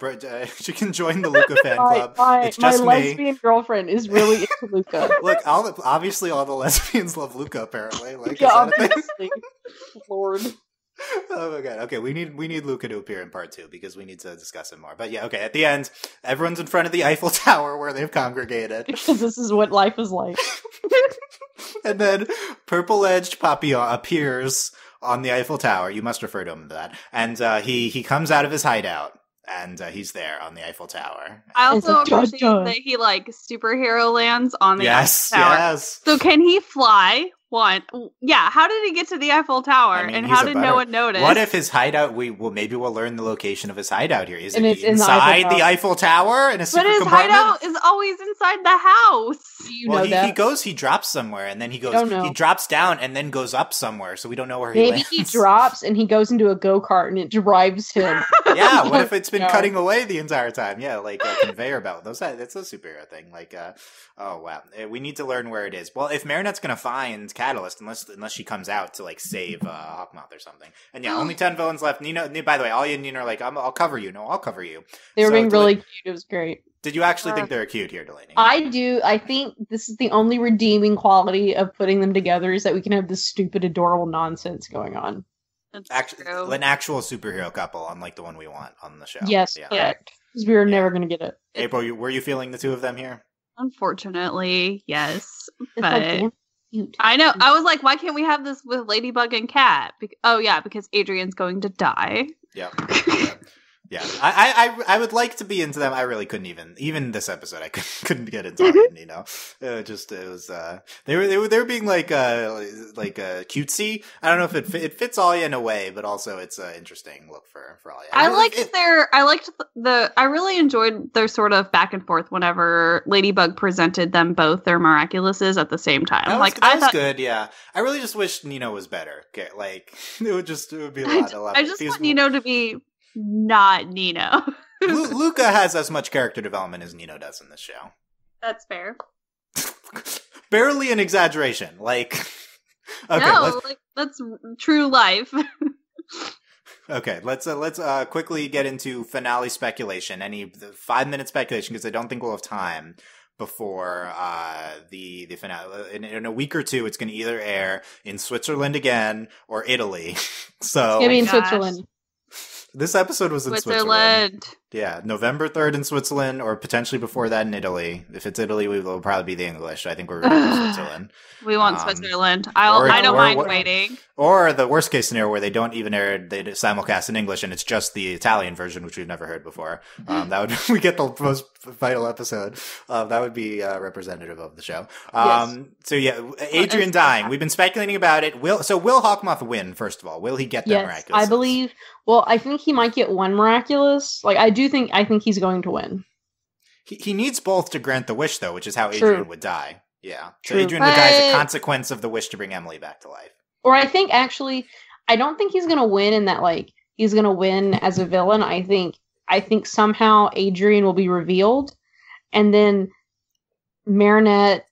Speaker 1: she can join the Luka fan club. It's
Speaker 2: My
Speaker 1: just me.
Speaker 2: lesbian girlfriend is really into Luka.
Speaker 1: Look, obviously all the lesbians love Luka. Apparently, like,
Speaker 2: Yeah,
Speaker 1: is that a thing?
Speaker 2: obviously. Lord.
Speaker 1: Oh my god. Okay, we need Luka to appear in part 2 because we need to discuss it more. But yeah, okay, at the end, everyone's in front of the Eiffel Tower where they've congregated.
Speaker 2: Because this is what life is like.
Speaker 1: And then Purple-Edged Papillon appears on the Eiffel Tower. You must refer to him to that. And he comes out of his hideout. And he's there on the Eiffel Tower.
Speaker 3: I also
Speaker 2: It's a
Speaker 3: appreciate
Speaker 2: dun-dun.
Speaker 3: that he superhero lands on the Eiffel Tower.
Speaker 1: Yes.
Speaker 3: So can he fly? One, yeah. How did he get to the Eiffel Tower?
Speaker 1: I mean,
Speaker 3: and
Speaker 1: he's
Speaker 3: how
Speaker 1: a
Speaker 3: did
Speaker 1: butter.
Speaker 3: no one notice?
Speaker 1: What if his hideout? Maybe we'll learn the location of his hideout here. Is
Speaker 2: And
Speaker 1: it
Speaker 2: it's in the
Speaker 1: inside
Speaker 2: Eiffel
Speaker 1: the Eiffel Tower in a
Speaker 3: But
Speaker 1: secret
Speaker 3: his
Speaker 1: compartment?
Speaker 3: hideout is always inside the house.
Speaker 2: You
Speaker 1: Well,
Speaker 2: know that.
Speaker 1: he drops somewhere, and then he
Speaker 2: don't know.
Speaker 1: he drops down, and then goes up somewhere, so we don't know where he
Speaker 2: Maybe
Speaker 1: lands.
Speaker 2: he drops and he goes into a go-kart and it drives him.
Speaker 1: Yeah, what if it's been
Speaker 2: Yeah.
Speaker 1: cutting away the entire time? Yeah, like a conveyor belt. That's a superhero thing. Like, oh wow, we need to learn where it is. Well, if Marinette's gonna find Catalyst, unless she comes out to like save Hawkmoth or something, and yeah, only 10 villains left. Nino, by the way, all you and Nino are like, I'll cover you. No, I'll cover you.
Speaker 2: They were
Speaker 1: So,
Speaker 2: being really
Speaker 1: like,
Speaker 2: cute. It was great.
Speaker 1: Did you actually think they're cute here, Delaney?
Speaker 2: I do. I think this is the only redeeming quality of putting them together is that we can have this stupid, adorable nonsense going on.
Speaker 3: That's true.
Speaker 1: An actual superhero couple, unlip the one we want on the show.
Speaker 2: Yes,
Speaker 1: Yeah.
Speaker 2: correct. Because we were never going to get it.
Speaker 1: April, were you feeling the two of them here?
Speaker 3: Unfortunately, yes.
Speaker 2: It's
Speaker 3: But
Speaker 2: like, damn cute.
Speaker 3: I know. I was like, why can't we have this with Ladybug and Cat? Because Adrian's going to die.
Speaker 1: Yeah. Yeah. I would like to be into them. I really couldn't even this episode. I couldn't get into it. They were being like cutesy. I don't know if it fits Alia in a way, but also it's an interesting look for Alia.
Speaker 3: I really enjoyed their sort of back and forth whenever Ladybug presented them both their Miraculouses at the same time.
Speaker 1: That was good. Yeah. I really just wish Nino was better. Okay, like it would be a lot.
Speaker 3: I just want Nino to be not Nino.
Speaker 1: Luka has as much character development as Nino does in this show.
Speaker 3: That's fair.
Speaker 1: Barely an exaggeration. Like, okay,
Speaker 3: no, that's true life.
Speaker 1: Okay, let's quickly get into finale speculation. Any 5-minute speculation, because I don't think we'll have time before the finale. In a week or two, it's going to either air in Switzerland again or Italy. So
Speaker 2: It's going to be in Switzerland.
Speaker 1: This episode was in
Speaker 3: Switzerland.
Speaker 1: Yeah, November 3rd in Switzerland, or potentially before that in Italy. If it's Italy, we will probably be the English. I think we're ready for Switzerland.
Speaker 3: We want Switzerland. I don't mind waiting.
Speaker 1: Or the worst case scenario where they don't even air, they simulcast in English and it's just the Italian version, which we've never heard before. That would we get the most vital episode. That would be representative of the show.
Speaker 2: Yes.
Speaker 1: So yeah, Adrian dying. We've been speculating about it. Will Hawkmoth win? First of all, will he get that miraculous?
Speaker 2: I believe. Well, I think he might get one miraculous. Like I think he's going to win.
Speaker 1: He needs both to grant the wish, though, which is how
Speaker 2: True.
Speaker 1: Adrian would die. Yeah. So
Speaker 2: True.
Speaker 1: Adrian would die as a consequence of the wish to bring Emily back to life.
Speaker 2: Or I think actually, I don't think he's going to win in that like he's going to win as a villain. I think somehow Adrian will be revealed, and then Marinette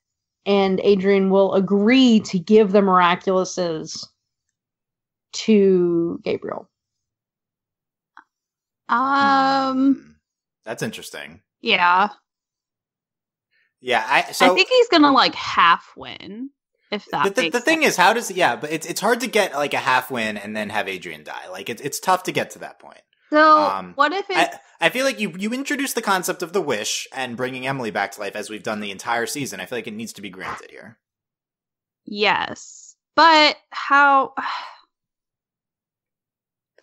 Speaker 2: and Adrian will agree to give the miraculouses to Gabriel.
Speaker 1: That's interesting.
Speaker 3: Yeah.
Speaker 1: Yeah, I
Speaker 3: think he's gonna like half win. If that
Speaker 1: the thing is, how does but it's hard to get like a half win and then have Adrian die. Like it's tough to get to that point.
Speaker 3: So what if it's
Speaker 1: I feel like you introduce the concept of the wish and bringing Emily back to life as we've done the entire season. I feel like it needs to be granted here.
Speaker 3: yes. But how...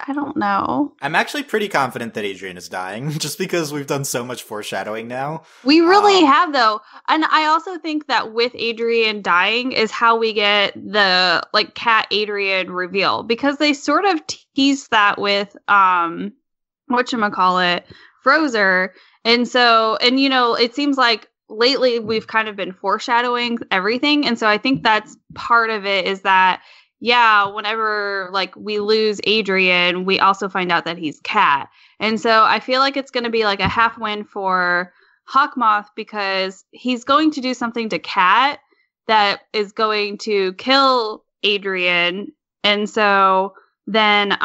Speaker 3: I don't know.
Speaker 1: I'm actually pretty confident that Adrian is dying, just because we've done so much foreshadowing now.
Speaker 3: We really have, though. And I also think that with Adrian dying is how we get the, like, Cat Adrian reveal. Because they sort of teased that with, whatchamacallit, Frozer. And so, and, you know, it seems like lately we've kind of been foreshadowing everything. And so I think that's part of it, is that yeah, whenever like we lose Adrian, we also find out that he's Cat. And so I feel like it's going to be like a half win for Hawkmoth, because he's going to do something to Cat that is going to kill Adrian. And so then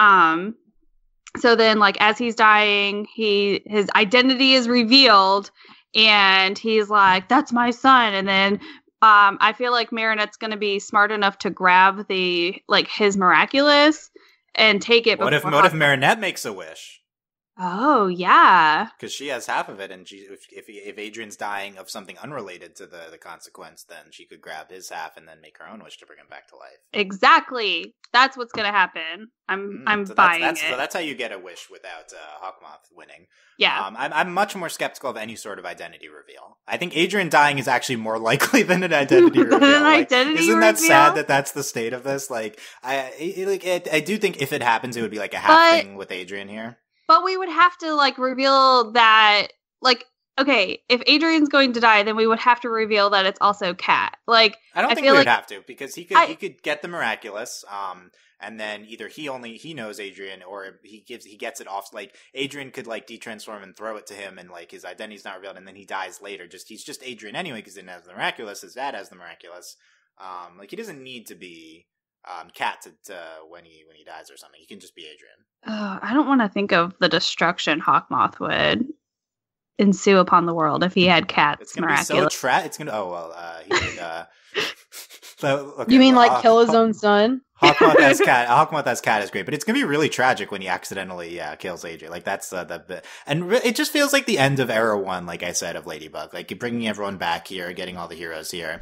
Speaker 3: like as he's dying, his identity is revealed and he's like, that's my son. And then I feel like Marinette's going to be smart enough to grab his Miraculous and take it.
Speaker 1: What if Marinette makes a wish?
Speaker 3: Oh, yeah.
Speaker 1: Because she has half of it, and if Adrian's dying of something unrelated to the consequence, then she could grab his half and then make her own wish to bring him back to life.
Speaker 3: Exactly. That's what's going to happen. I'm buying it.
Speaker 1: So that's how you get a wish without Hawkmoth winning.
Speaker 3: Yeah.
Speaker 1: I'm much more skeptical of any sort of identity reveal. I think Adrian dying is actually more likely than an identity reveal. Isn't that sad that that's the state of this? Like, I do think if it happens, it would be like a half thing with Adrian here.
Speaker 3: But we would have to, like, reveal that, like, okay, if Adrian's going to die, then we would have to reveal that it's also Cat. Like,
Speaker 1: I don't think we would have to, because he could get the Miraculous, and then either he knows Adrian, or he gets it off. Like, Adrian could, like, detransform and throw it to him, and, like, his identity's not revealed, and then he dies later. He's just Adrian anyway, because he didn't have the Miraculous. His dad has the Miraculous. Like, he doesn't need to be Cat to when he dies or something. He can just be Adrian.
Speaker 3: I don't want to think of the destruction Hawkmoth would ensue upon the world if he had Cat's
Speaker 1: it's gonna
Speaker 3: Miraculous.
Speaker 1: Be so it's gonna. Oh well, he would. Okay,
Speaker 2: you mean like kill his own son?
Speaker 1: Hawkmoth as Cat is great, but it's gonna be really tragic when he accidentally kills Adrian. Like that's the bit, and it just feels like the end of Era 1, like I said, of Ladybug. Like bringing everyone back here, getting all the heroes here,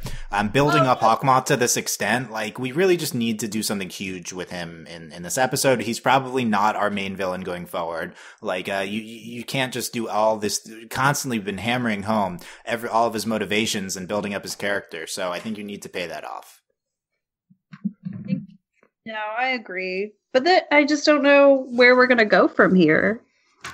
Speaker 1: building up Hawkmoth to this extent. Like we really just need to do something huge with him in this episode. He's probably not our main villain going forward. Like you can't just do all this. Constantly been hammering home all of his motivations and building up his character. So I think you need to pay that off.
Speaker 3: No, I agree. But I just don't know where we're going to go from here.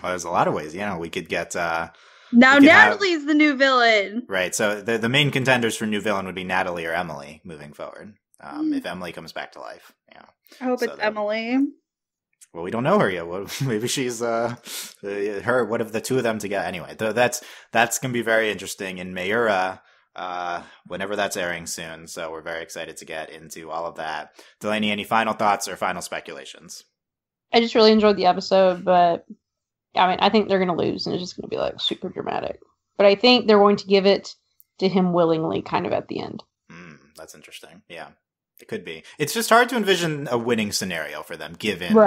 Speaker 1: Well, there's a lot of ways. You know, we could get...
Speaker 3: now Natalie's the new villain.
Speaker 1: Right, so the main contenders for new villain would be Natalie or Emily moving forward. If Emily comes back to life. Yeah.
Speaker 3: I hope it's Emily.
Speaker 1: Well, we don't know her yet. Maybe she's her. What if the two of them together? Anyway, that's going to be very interesting. In Mayura... whenever that's airing soon, so we're very excited to get into all of that. Delaney, any final thoughts or final speculations?
Speaker 2: I just really enjoyed the episode, but I mean, I think they're going to lose, and it's just going to be like super dramatic. But I think they're going to give it to him willingly, kind of at the end.
Speaker 1: That's interesting. Yeah, it could be. It's just hard to envision a winning scenario for them, given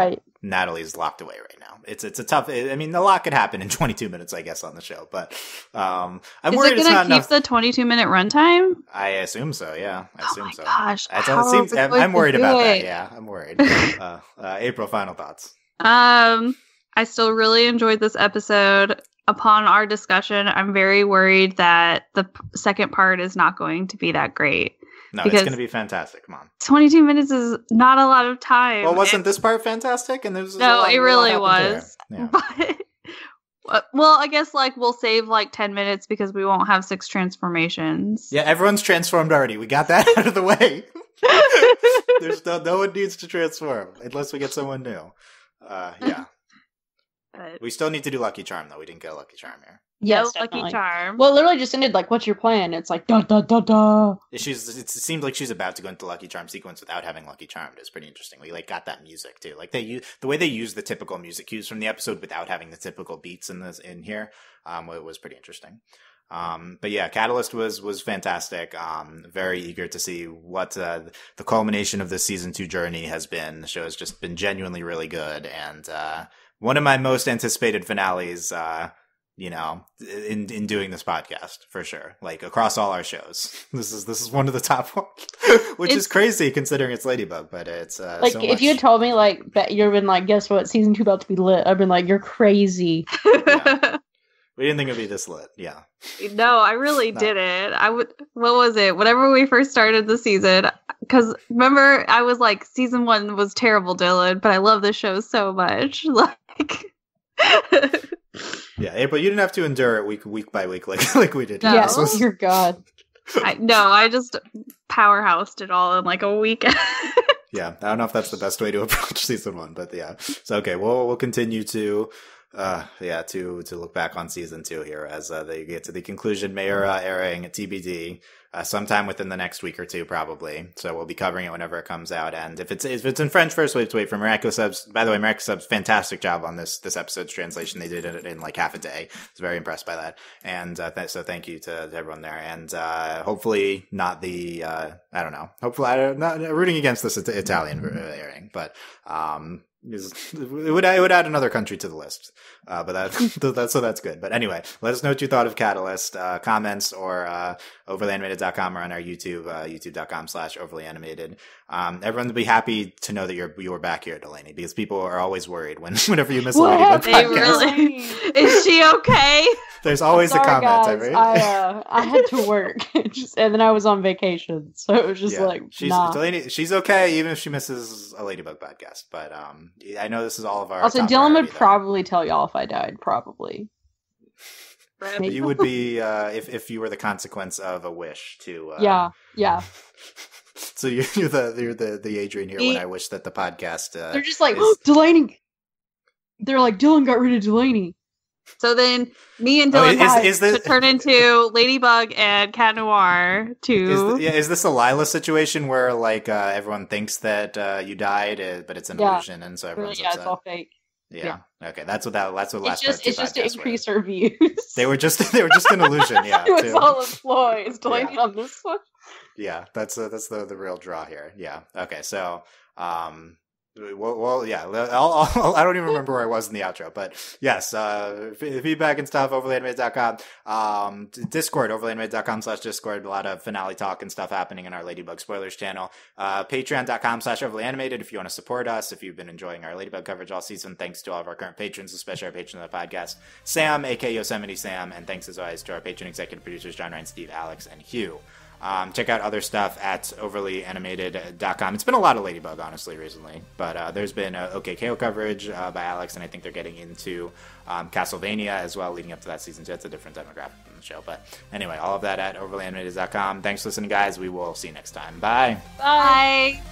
Speaker 1: Natalie's locked away right now. It's a tough. I mean, a lot could happen in 22 minutes, I guess, on the show. But I'm worried it's not enough. Is it going to keep
Speaker 3: the 22-minute runtime?
Speaker 1: I assume so. Yeah, I assume so.
Speaker 3: Gosh,
Speaker 1: I'm worried about that. Yeah, I'm worried. April, final thoughts.
Speaker 3: I still really enjoyed this episode. Upon our discussion, I'm very worried that the second part is not going to be that great.
Speaker 1: No, it's going to be fantastic. Come on.
Speaker 3: 22 minutes is not a lot of time.
Speaker 1: Well, wasn't this part fantastic? And it
Speaker 3: really was. Yeah. But, well, I guess we'll save 10 minutes because we won't have 6 transformations.
Speaker 1: Yeah, everyone's transformed already. We got that out of the way. There's no one needs to transform unless we get someone new. Yeah. We still need to do Lucky Charm, though. We didn't get a Lucky Charm here.
Speaker 2: Yes,
Speaker 3: Lucky Charm.
Speaker 2: Well, it literally just ended what's your plan? It's da da da da.
Speaker 1: It seems like she's about to go into Lucky Charm sequence without having Lucky Charm. It's pretty interesting. We got that music too. The way they use the typical music cues from the episode without having the typical beats in here. It was pretty interesting. But yeah, Catalyst was fantastic. Very eager to see what the culmination of the season 2 journey has been. The show has just been genuinely really good, and one of my most anticipated finales. you know, in doing this podcast for sure. Like across all our shows, this is one of the top ones, which is crazy considering it's Ladybug. But it's
Speaker 2: like
Speaker 1: so
Speaker 2: if you had told me like that you've been like, guess what, season 2 about to be lit, I've been like, you're crazy.
Speaker 1: Yeah. We didn't think it'd be this lit. Yeah.
Speaker 3: No, I really didn't. What was it? Whenever we first started the season, because remember, I was like, season 1 was terrible, Dylan, but I love this show so much. Like,
Speaker 1: yeah, April, you didn't have to endure it week by week like we did.
Speaker 3: No.
Speaker 2: Yes, your God.
Speaker 3: I just powerhoused it all in like a weekend.
Speaker 1: Yeah, I don't know if that's the best way to approach season 1, but yeah. So okay, we'll continue to look back on season 2 here as they get to the conclusion. Mayura airing at TBD sometime within the next week or two, probably. So we'll be covering it whenever it comes out. And if it's in French first, we have to wait for Miraculous Subs. By the way, Miraculous Subs, fantastic job on this episode's translation. They did it in like half a day. I was very impressed by that. And so thank you to everyone there. And hopefully not the I don't know. Hopefully I'm not rooting against this Italian airing, but it would add another country to the list, but that's good. But anyway, let us know what you thought of Catalyst. Comments or overlyanimated.com or on our YouTube, youtube.com/overlyanimated. Everyone will be happy to know that you were back here, Delaney, because people are always worried whenever you miss a Ladybug podcast.
Speaker 3: Really? Is she okay?
Speaker 1: There's always a comment.
Speaker 2: Guys, I had to work, and then I was on vacation, so it was just
Speaker 1: Delaney, she's okay even if she misses a Ladybug podcast. But I know this is all of our.
Speaker 2: Also, Dylan would probably tell y'all if I died. Probably.
Speaker 1: You would be if you were the consequence of a wish to.
Speaker 2: Yeah.
Speaker 1: So you're the Adrian here when I wish that the podcast.
Speaker 2: They're just like Delaney. They're like, Dylan got rid of Delaney.
Speaker 3: So then me and Dylan to turn into Ladybug and Cat Noir to...
Speaker 1: Is this a Lila situation where like everyone thinks that you died, but it's an illusion, and so everyone's upset?
Speaker 2: It's all fake.
Speaker 1: Yeah. Okay. That's what last.
Speaker 2: It's just to increase our views.
Speaker 1: They were just an illusion. Yeah.
Speaker 2: It was all a ploy. Is Delaney on this one?
Speaker 1: Yeah. That's the real draw here. Yeah. Okay. So Well, yeah. I don't even remember where I was in the outro, but yes, feedback and stuff, overlyanimated.com, Discord, overlyanimated.com/Discord, a lot of finale talk and stuff happening in our Ladybug spoilers channel, patreon.com/overlyanimated if you want to support us, if you've been enjoying our Ladybug coverage all season. Thanks to all of our current patrons, especially our patron of the podcast, Sam, aka Yosemite Sam, and thanks as always to our patron executive producers, John Ryan, Steve, Alex, and Hugh. Check out other stuff at overlyanimated.com. It's been a lot of Ladybug, honestly, recently. But there's been OKKO coverage by Alex, and I think they're getting into Castlevania as well, leading up to that season 2. It's a different demographic from the show. But anyway, all of that at overlyanimated.com. Thanks for listening, guys. We will see you next time. Bye.
Speaker 3: Bye.